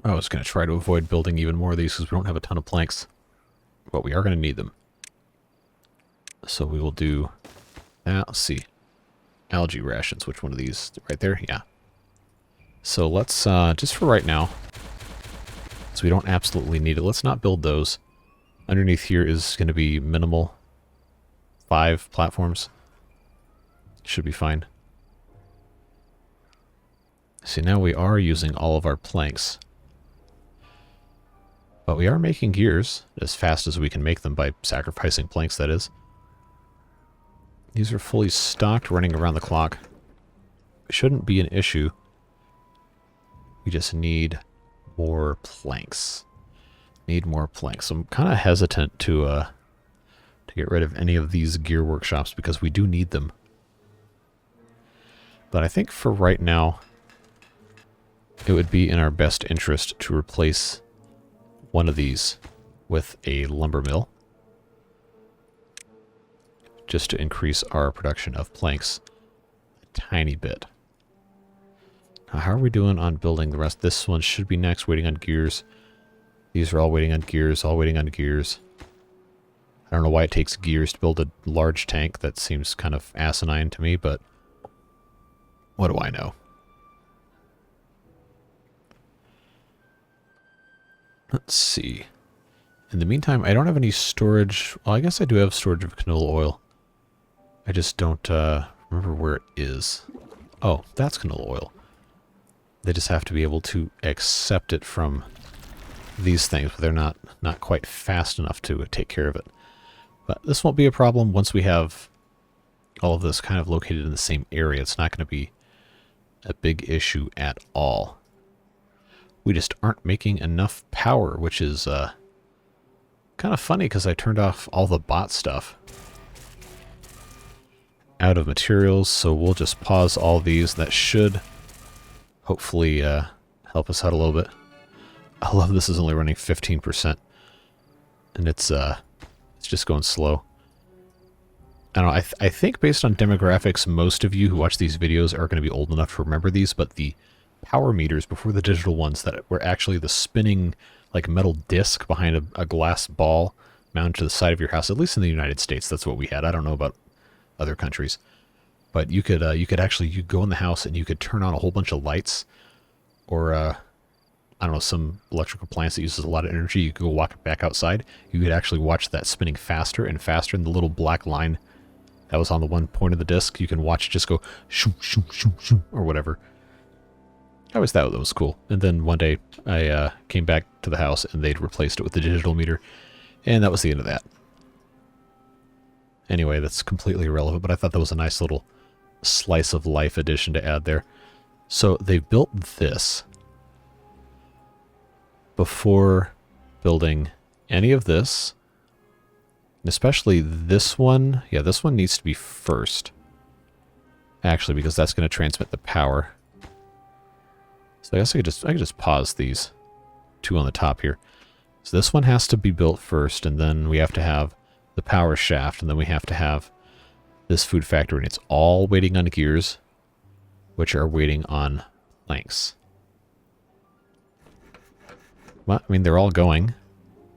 I was going to try to avoid building even more of these because we don't have a ton of planks. But we are going to need them. So we will do that. Let's see. Algae rations. Which one of these? Right there? Yeah. So let's, just for right now, so we don't absolutely need it, let's not build those. Underneath here is going to be minimal. 5 platforms. Should be fine. See, now we are using all of our planks. But we are making gears as fast as we can make them by sacrificing planks, that is. These are fully stocked, running around the clock. Shouldn't be an issue. We just need more planks. Need more planks. I'm kind of hesitant to get rid of any of these gear workshops because we do need them. But I think for right now, it would be in our best interest to replace one of these with a lumber mill. Just to increase our production of planks a tiny bit. Now, how are we doing on building the rest? This one should be next, waiting on gears. These are all waiting on gears, all waiting on gears. I don't know why it takes gears to build a large tank. That seems kind of asinine to me, but what do I know? Let's see. In the meantime, I don't have any storage. Well, I guess I do have storage of canola oil. I just don't remember where it is. Oh, that's canola oil. They just have to be able to accept it from these things, but they're not quite fast enough to take care of it. But this won't be a problem once we have all of this kind of located in the same area. It's not going to be a big issue at all. We just aren't making enough power, which is kind of funny because I turned off all the bot stuff out of materials, so we'll just pause all these. That should hopefully help us out a little bit. I love this is only running 15%, and it's just going slow. I don't know, I think based on demographics, most of you who watch these videos are going to be old enough to remember these, but the power meters before the digital ones that were actually the spinning like metal disc behind a glass ball mounted to the side of your house, at least in the United States, that's what we had. I don't know about other countries. But you could actually go in the house and you could turn on a whole bunch of lights, or I don't know, some electrical appliance that uses a lot of energy. You could go walk back outside. You could actually watch that spinning faster and faster, and the little black line that was on the one point of the disc. You can watch it just go shoo, shoo, shoo, shoo, or whatever. I always thought that was cool. And then one day I came back to the house and they'd replaced it with the digital meter. And that was the end of that. Anyway, that's completely irrelevant, but I thought that was a nice little slice of life addition to add there. So they built this before building any of this. And especially this one. Yeah, this one needs to be first. Actually, because that's going to transmit the power. So I guess I could just pause these two on the top here. So this one has to be built first, and then we have to have the power shaft, and then we have to have this food factory, and it's all waiting on gears, which are waiting on planks. Well, I mean, they're all going.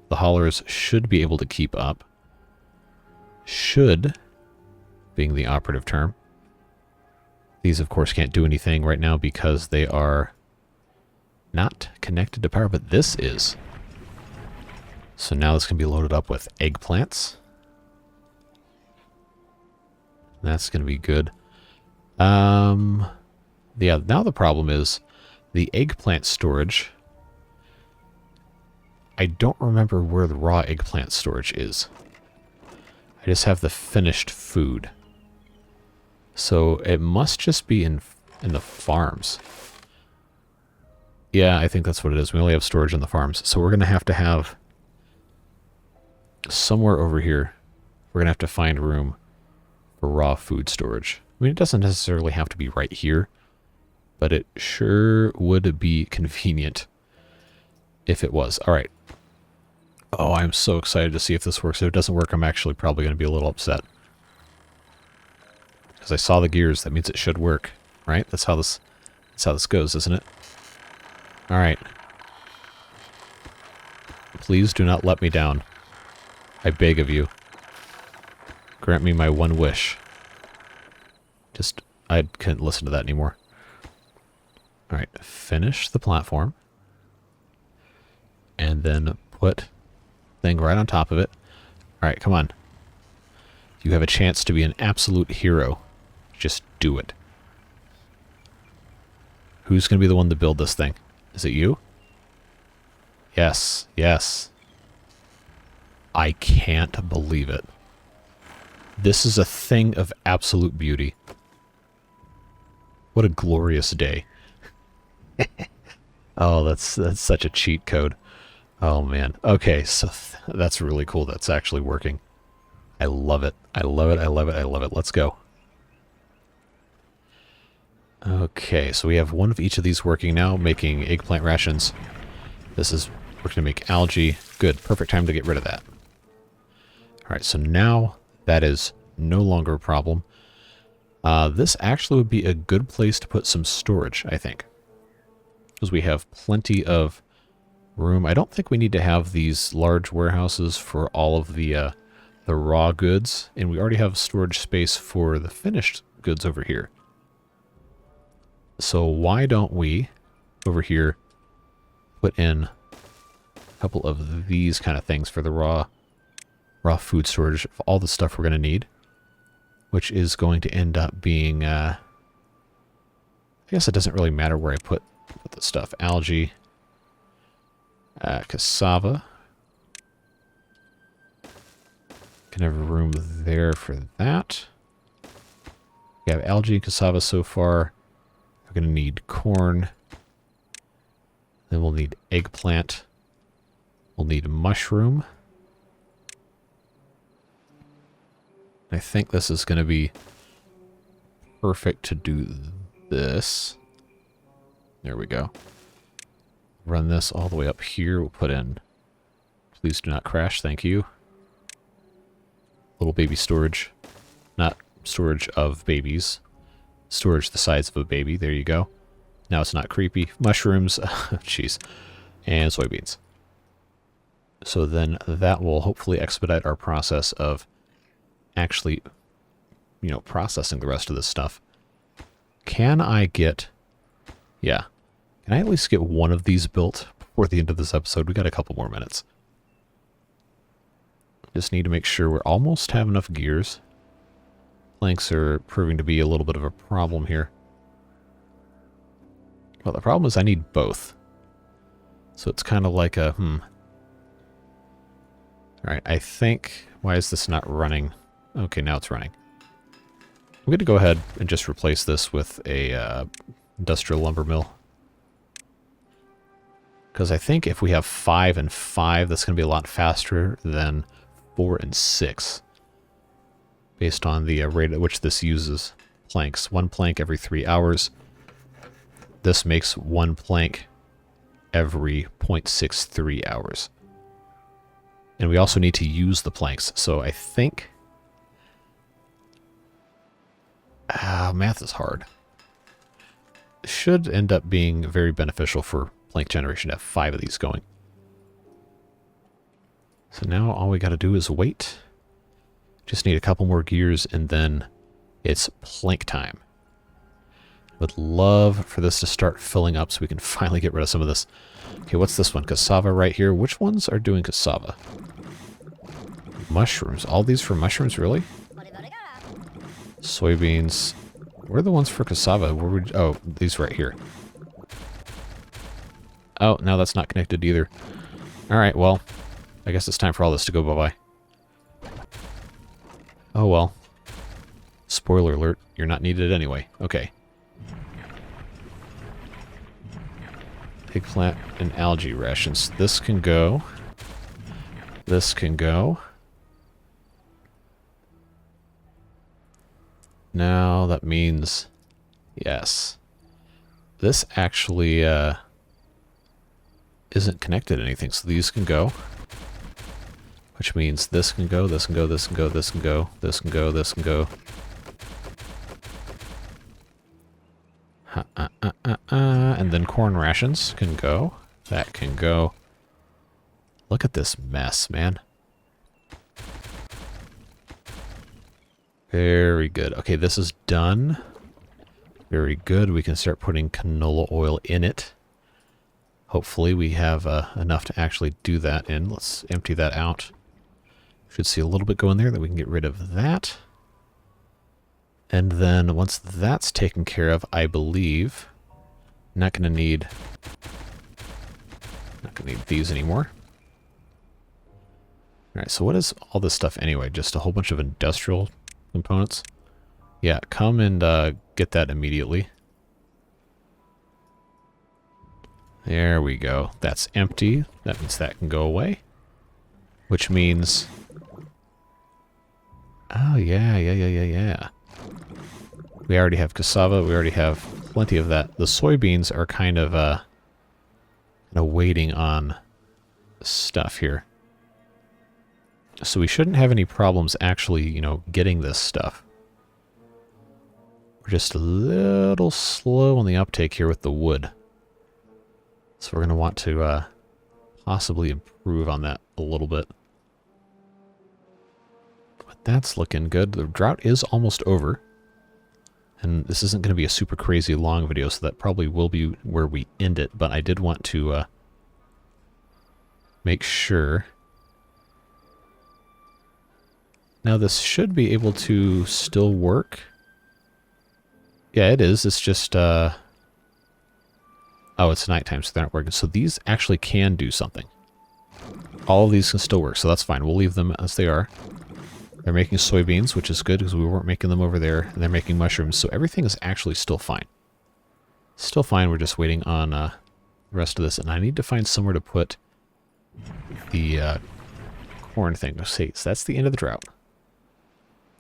The haulers should be able to keep up. Should, being the operative term. These, of course, can't do anything right now because they are not connected to power, but this is. So now this can be loaded up with eggplants. That's going to be good. Yeah, now the problem is the eggplant storage. I don't remember where the raw eggplant storage is. I just have the finished food. So it must just be in the farms. Yeah, I think that's what it is. We only have storage in the farms. So we're going to have somewhere over here, we're going to have to find room for raw food storage. I mean, it doesn't necessarily have to be right here, but it sure would be convenient if it was. All right. Oh, I'm so excited to see if this works. If it doesn't work, I'm actually probably going to be a little upset. Because I saw the gears, that means it should work, right? That's how this goes, isn't it? All right. Please do not let me down. I beg of you. Grant me my one wish. I couldn't listen to that anymore. All right, finish the platform. And then put thing right on top of it. All right, come on. You have a chance to be an absolute hero. Just do it. Who's going to be the one to build this thing? Is it you? Yes, yes. I can't believe it. This is a thing of absolute beauty. What a glorious day. Oh, that's such a cheat code. Oh, man. Okay, so that's really cool. That's actually working. I love it. I love it. I love it. I love it. Let's go. Okay, so we have one of each of these working now, making eggplant rations. This is working to make algae. Good. Perfect time to get rid of that. All right, so now that is no longer a problem. This actually would be a good place to put some storage, I think. Because we have plenty of room. I don't think we need to have these large warehouses for all of the raw goods. And we already have storage space for the finished goods over here. So why don't we, over here, put in a couple of these kind of things for the raw food storage of all the stuff we're going to need. Which is going to end up being, I guess it doesn't really matter where I put the stuff. Algae, cassava. Can have room there for that. We have algae and cassava so far. We're going to need corn. Then we'll need eggplant. We'll need mushroom. I think this is going to be perfect to do this. There we go. Run this all the way up here. We'll put in, please do not crash, thank you. Little baby storage. Not storage of babies. Storage the size of a baby. There you go. Now it's not creepy. Mushrooms. Jeez. And soybeans. So then that will hopefully expedite our process of actually, processing the rest of this stuff. Can I get... Yeah. Can I at least get one of these built before the end of this episode? We got a couple more minutes. Just need to make sure we almost have enough gears. Planks are proving to be a little bit of a problem here. Well, the problem is I need both. So it's kind of like a, Alright, I think... Why is this not running? Okay, now it's running. I'm going to go ahead and just replace this with a industrial lumber mill. Because I think if we have 5 and 5, that's going to be a lot faster than 4 and 6. Based on the rate at which this uses planks. 1 plank every 3 hours. This makes 1 plank every 0.63 hours. And we also need to use the planks. So I think... math is hard. It should end up being very beneficial for plank generation to have 5 of these going. So now all we got to do is wait. Just need a couple more gears and then it's plank time. Would love for this to start filling up so we can finally get rid of some of this. Okay, what's this one? Cassava right here. Which ones are doing cassava? Mushrooms. All these for mushrooms, really? Soybeans. Where are the ones for cassava? Where would, oh, these right here. Oh, no, that's not connected either. Alright, well, I guess it's time for all this to go bye-bye. Oh, well. Spoiler alert, you're not needed anyway. Okay. Eggplant and algae rations. This can go. This can go. Now that means... Yes. This actually isn't connected to anything, so these can go. Which means this can go, this can go, this can go, this can go, this can go, this can go. And then corn rations can go. That can go. Look at this mess, man. Very good. Okay, this is done. Very good. We can start putting canola oil in it. Hopefully we have enough to actually do that in. Let's empty that out. Should see a little bit go in there, that we can get rid of that. And then once that's taken care of, I believe, not going to need these anymore. Alright, so what is all this stuff anyway? Just a whole bunch of industrial components? Yeah, come and get that immediately. There we go. That's empty. That means that can go away. Which means... Oh, yeah. We already have cassava. We already have plenty of that. The soybeans are kind of waiting on stuff here. So we shouldn't have any problems actually, you know, getting this stuff. We're just a little slow on the uptake here with the wood. So we're going to want to possibly improve on that a little bit. But that's looking good. The drought is almost over. And this isn't going to be a super crazy long video, so that probably will be where we end it. But I did want to make sure. Now this should be able to still work. Yeah, it is. It's just... Oh, it's nighttime, so they're not working. So these actually can do something. All of these can still work, so that's fine. We'll leave them as they are. They're making soybeans, which is good because we weren't making them over there. And they're making mushrooms, so everything is actually still fine. Still fine, we're just waiting on the rest of this. And I need to find somewhere to put the corn thing. Let's see, so that's the end of the drought.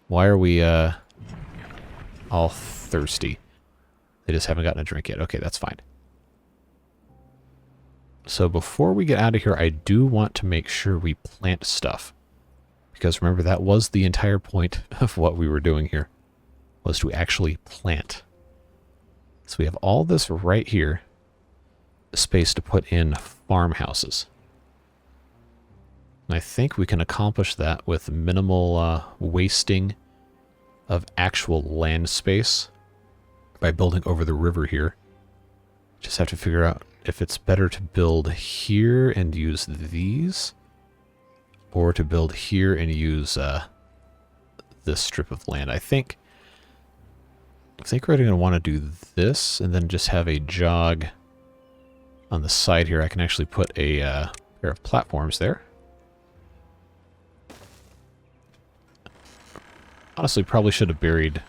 Why are we all thirsty? They just haven't gotten a drink yet. Okay, that's fine. So before we get out of here, I do want to make sure we plant stuff. Because remember, that was the entire point of what we were doing here, was to actually plant. So we have all this right here, space to put in farmhouses. And I think we can accomplish that with minimal wasting of actual land space by building over the river here. Just have to figure out if it's better to build here and use these, or to build here and use this strip of land. I think I think we're going to want to do this and then just have a jog on the side here. I can actually put a pair of platforms there. Honestly, probably should have buried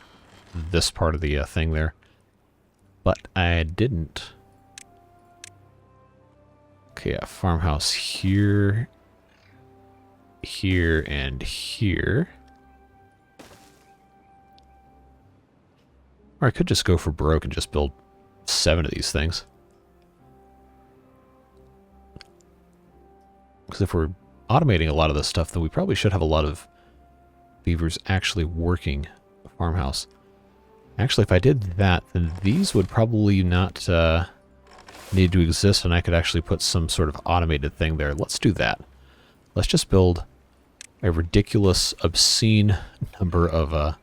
this part of the thing there, but I didn't. Okay, a farmhouse here, here, and here. Or I could just go for broke and just build 7 of these things. Because if we're automating a lot of this stuff, then we probably should have a lot of beavers actually working a farmhouse. Actually, if I did that, then these would probably not need to exist, and I could actually put some sort of automated thing there. Let's do that. Let's just build a ridiculous, obscene number of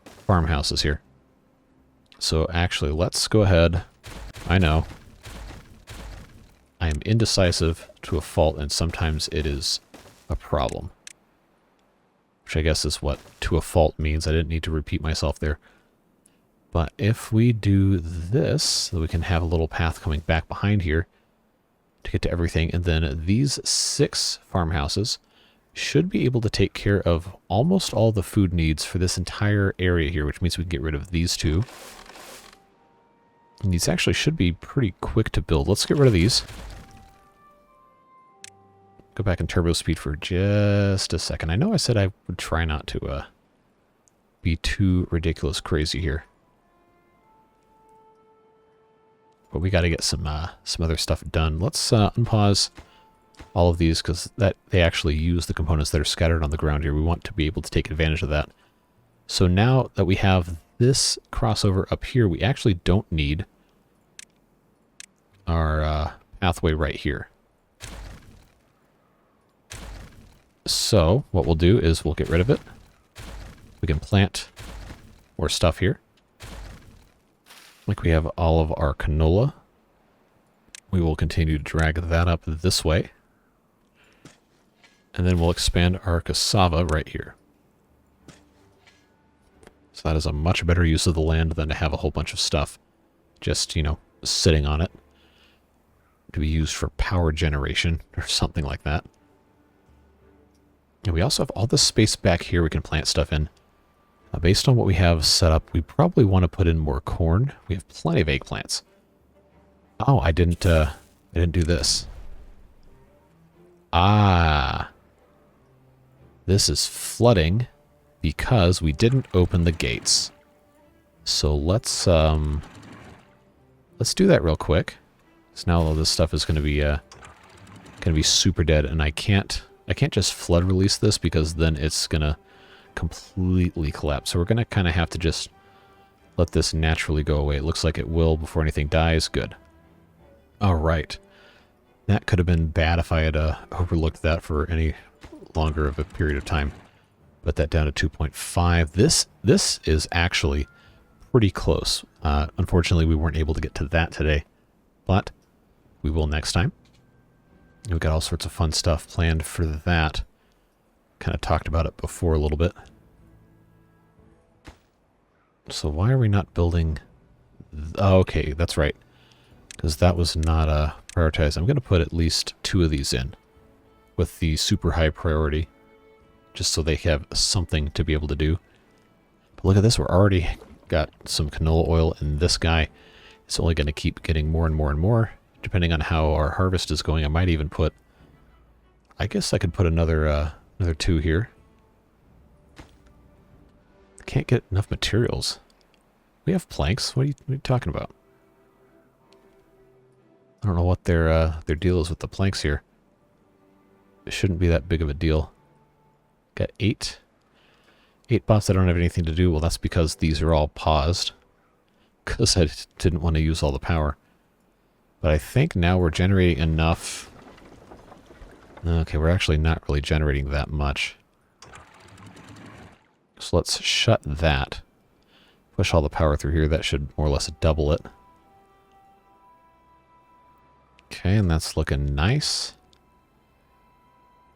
farmhouses here. So actually, let's go ahead. I know I am indecisive to a fault, and sometimes it is a problem. Which I guess is what to a fault means. I didn't need to repeat myself there. But if we do this, so we can have a little path coming back behind here to get to everything, and then these 6 farmhouses should be able to take care of almost all the food needs for this entire area here, which means we can get rid of these 2. And these actually should be pretty quick to build. Let's get rid of these. Go back in turbo speed for just a second. I know I said I would try not to be too ridiculous crazy here. But we got to get some other stuff done. Let's unpause all of these because that they actually use the components that are scattered on the ground here. We want to be able to take advantage of that. So now that we have this crossover up here, we actually don't need our pathway right here. So what we'll do is we'll get rid of it. We can plant more stuff here. Like we have all of our canola. We will continue to drag that up this way. And then we'll expand our cassava right here. So that is a much better use of the land than to have a whole bunch of stuff just, you know, sitting on it to be used for power generation or something like that. And we also have all this space back here we can plant stuff in. Based on what we have set up, we probably want to put in more corn. We have plenty of eggplants. Oh, I didn't do this. Ah. This is flooding because we didn't open the gates. So let's do that real quick. So now all this stuff is going to be super dead, and I can't just flood release this because then it's going to completely collapse. So we're going to kind of have to just let this naturally go away. It looks like it will before anything dies. Good. All right. That could have been bad if I had overlooked that for any longer of a period of time. Put that down to 2.5. This is actually pretty close. Unfortunately, we weren't able to get to that today, but we will next time. We've got all sorts of fun stuff planned for that. Kind of talked about it before a little bit. So why are we not building... Oh, okay, that's right. Because that was not prioritized. I'm going to put at least 2 of these in with the super high priority, just so they have something to be able to do. But look at this, we're already got some canola oil, and this guy is only going to keep getting more and more and more, depending on how our harvest is going. I might even put... I guess I could put another 2 here. Can't get enough materials. We have planks. What are you talking about? I don't know what their deal is with the planks here. It shouldn't be that big of a deal. Got 8 bots that don't have anything to do. Well, that's because these are all paused, because I didn't want to use all the power. But I think now we're generating enough. Okay, we're actually not really generating that much. So let's shut that. Push all the power through here. That should more or less double it. Okay, and that's looking nice.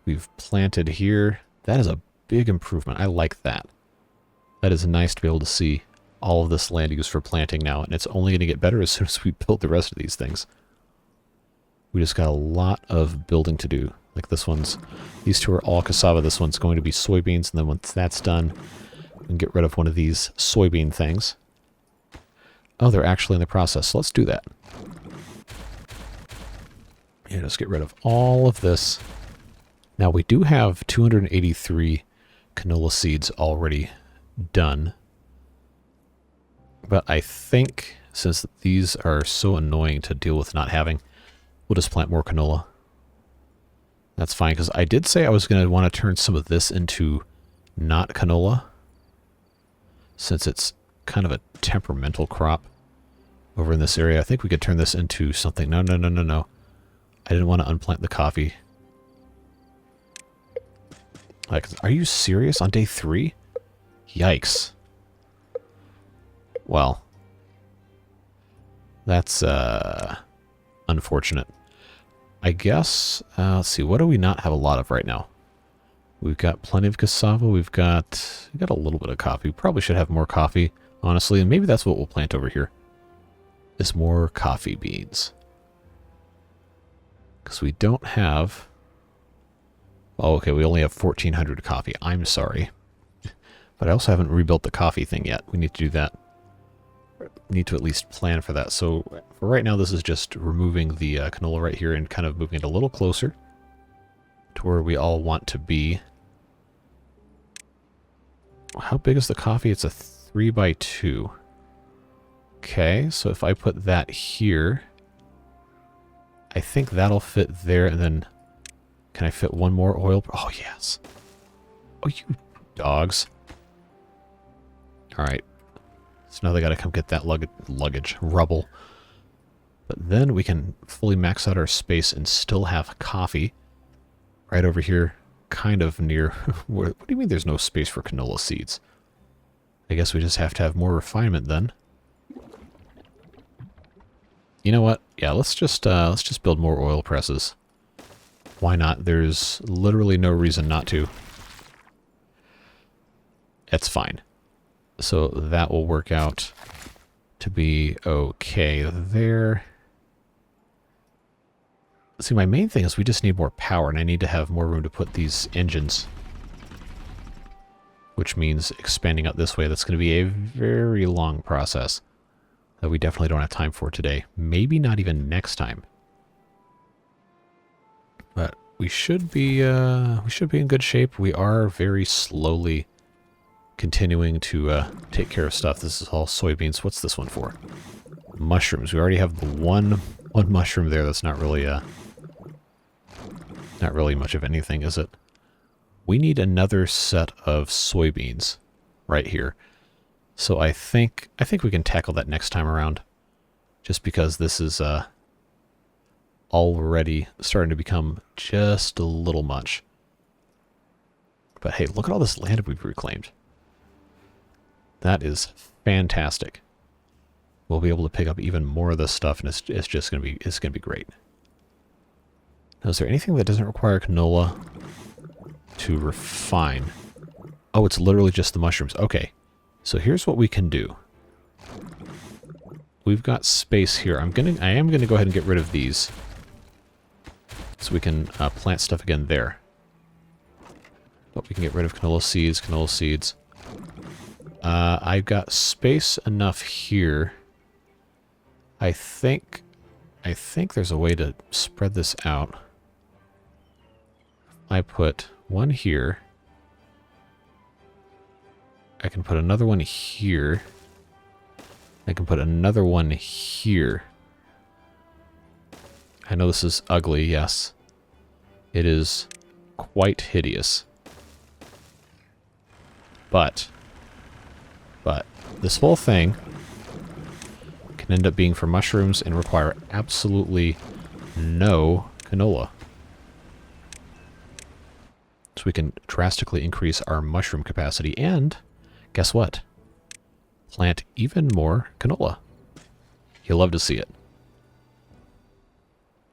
We've planted here. That is a big improvement. I like that. That is nice to be able to see all of this land used for planting now, and it's only going to get better as soon as we build the rest of these things. We just got a lot of building to do. Like this one's, these two are all cassava. This one's going to be soybeans, and then once that's done, we can get rid of one of these soybean things. Oh, they're actually in the process, so let's do that. Yeah, let's get rid of all of this. Now, we do have 283 canola seeds already done. But I think, since these are so annoying to deal with not having, we'll just plant more canola. That's fine, because I did say I was going to want to turn some of this into not canola, since it's kind of a temperamental crop over in this area. I think we could turn this into something. No. I didn't want to unplant the coffee. Like, are you serious? On day 3? Yikes. Well, that's unfortunate. I guess, let's see, what do we not have a lot of right now? We've got plenty of cassava. We've got a little bit of coffee. We probably should have more coffee, honestly, and maybe that's what we'll plant over here, is more coffee beans. Because we don't have... Oh, okay, we only have 1,400 coffee. I'm sorry. But I also haven't rebuilt the coffee thing yet. We need to do that. We need to at least plan for that. So for right now, this is just removing the canola right here and kind of moving it a little closer to where we all want to be. How big is the coffee? It's a 3x2. Okay, so if I put that here, I think that'll fit there, and then can I fit one more oil? Oh, yes. Oh, you dogs. All right. So now they got to come get that luggage, rubble. But then we can fully max out our space and still have coffee right over here, kind of near... What do you mean there's no space for canola seeds? I guess we just have to have more refinement then. You know what? Yeah, let's just build more oil presses. Why not? There's literally no reason not to. It's fine. So that will work out to be okay there. See, my main thing is we just need more power, and I need to have more room to put these engines. Which means expanding out this way. That's going to be a very long process that we definitely don't have time for today. Maybe not even next time. But we should be in good shape. We are very slowly continuing to take care of stuff. This is all soybeans. What's this one for? Mushrooms. We already have the one mushroom there. That's not really much of anything, is it? We need another set of soybeans right here. So I think we can tackle that next time around. Just because this is already starting to become just a little much. But hey, look at all this land we've reclaimed. That is fantastic. We'll be able to pick up even more of this stuff, and it's just gonna be great. Now, is there anything that doesn't require canola to refine? Oh, it's literally just the mushrooms. Okay, so here's what we can do. We've got space here. I am gonna go ahead and get rid of these, so we can plant stuff again there. But we can get rid of canola seeds. I've got space enough here. I think there's a way to spread this out. I put one here. I can put another one here. I can put another one here. I know this is ugly, yes. It is quite hideous. But this whole thing can end up being for mushrooms and require absolutely no canola. So we can drastically increase our mushroom capacity and, guess what? Plant even more canola. You'll love to see it.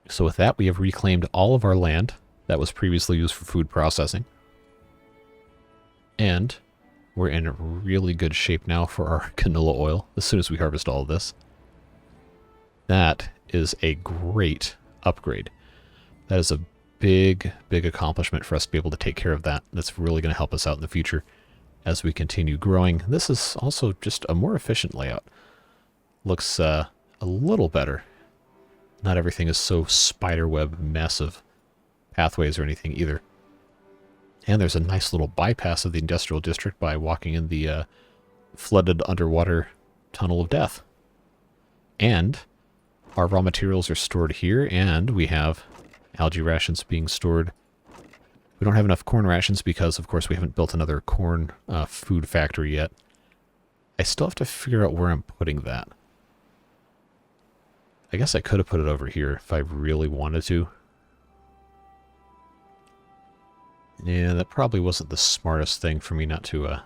So with that, we have reclaimed all of our land that was previously used for food processing. And we're in really good shape now for our canola oil as soon as we harvest all of this. That is a great upgrade. That is a big, big accomplishment for us to be able to take care of that. That's really going to help us out in the future as we continue growing. This is also just a more efficient layout. Looks a little better. Not everything is so spiderweb mess of pathways or anything either. And there's a nice little bypass of the industrial district by walking in the flooded underwater tunnel of death. And our raw materials are stored here, and we have algae rations being stored. We don't have enough corn rations because, of course, we haven't built another corn food factory yet. I still have to figure out where I'm putting that. I guess I could have put it over here if I really wanted to. Yeah, that probably wasn't the smartest thing for me not to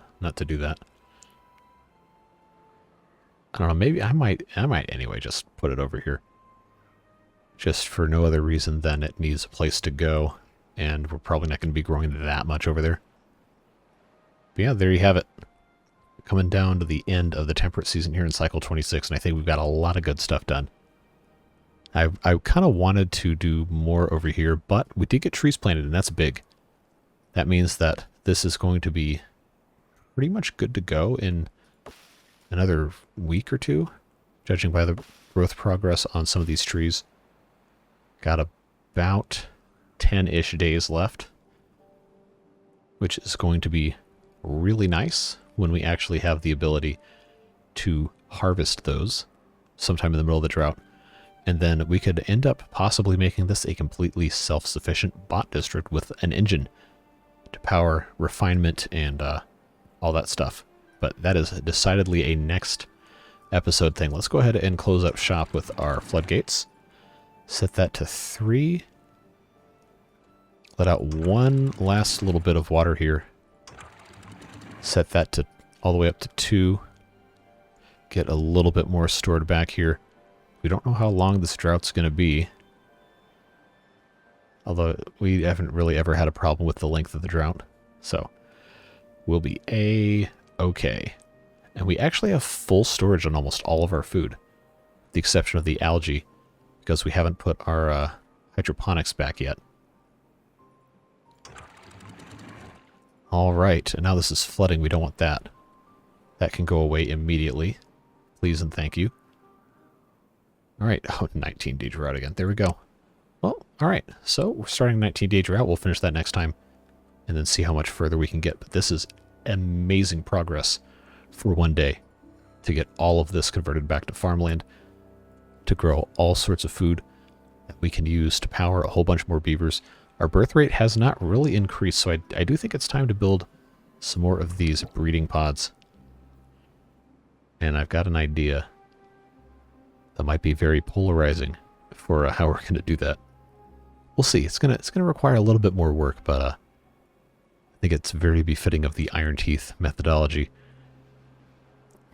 do that. I don't know, maybe I might anyway just put it over here. Just for no other reason than it needs a place to go, and we're probably not going to be growing that much over there. But yeah, there you have it. Coming down to the end of the temperate season here in cycle 26, and I think we've got a lot of good stuff done. I kind of wanted to do more over here, but we did get trees planted, and that's big. That means that this is going to be pretty much good to go in another week or two, judging by the growth progress on some of these trees. Got about 10-ish days left, which is going to be really nice when we actually have the ability to harvest those sometime in the middle of the drought. And then we could end up possibly making this a completely self-sufficient bot district with an engine to power refinement and all that stuff. But that is decidedly a next episode thing. Let's go ahead and close up shop with our floodgates. Set that to 3. Let out one last little bit of water here. Set that to all the way up to 2. Get a little bit more stored back here. We don't know how long this drought's going to be. Although we haven't really ever had a problem with the length of the drought. So we'll be A-okay. And we actually have full storage on almost all of our food. With the exception of the algae. Because we haven't put our hydroponics back yet. Alright, and now this is flooding. We don't want that. That can go away immediately. Please and thank you. Alright, oh, 19-day drought again. There we go. Well, alright, so we're starting 19-day drought. We'll finish that next time. And then see how much further we can get. But this is amazing progress for one day. To get all of this converted back to farmland. To grow all sorts of food that we can use to power a whole bunch more beavers. Our birth rate has not really increased, so I do think it's time to build some more of these breeding pods. And I've got an idea that might be very polarizing for how we're going to do that. We'll see. It's gonna require a little bit more work, but I think it's very befitting of the Iron Teeth methodology.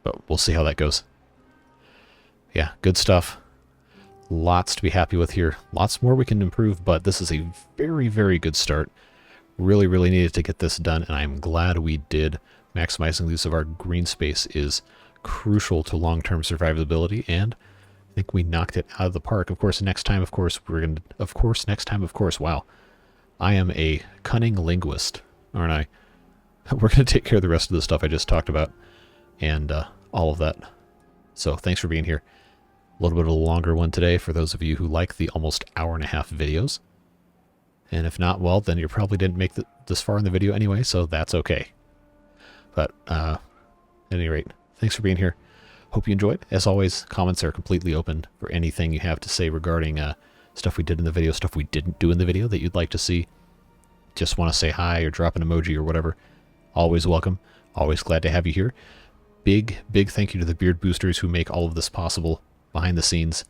But we'll see how that goes. Yeah, good stuff. Lots to be happy with here. Lots more we can improve, but this is a very, very good start. Really, really needed to get this done, and I'm glad we did. Maximizing the use of our green space is crucial to long-term survivability, and I think we knocked it out of the park. Of course, next time, wow. I am a cunning linguist, aren't I? We're going to take care of the rest of the stuff I just talked about, and all of that. So, thanks for being here. A little bit of a longer one today for those of you who like the almost hour-and-a-half videos. And if not, well, then you probably didn't make this far in the video anyway, so that's okay. But, at any rate, thanks for being here. Hope you enjoyed. As always, comments are completely open for anything you have to say regarding stuff we did in the video, stuff we didn't do in the video that you'd like to see. Just want to say hi or drop an emoji or whatever. Always welcome. Always glad to have you here. Big, big thank you to the beard boosters who make all of this possible behind the scenes.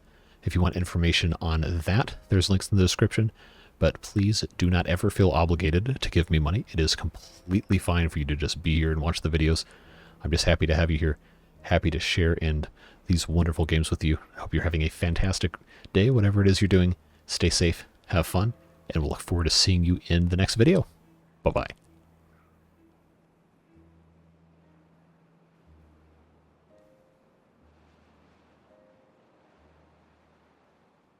If you want information on that, there's links in the description. But please do not ever feel obligated to give me money. It is completely fine for you to just be here and watch the videos. I'm just happy to have you here. Happy to share in these wonderful games with you. I hope you're having a fantastic day, whatever it is you're doing. Stay safe, have fun, and we'll look forward to seeing you in the next video. Bye-bye.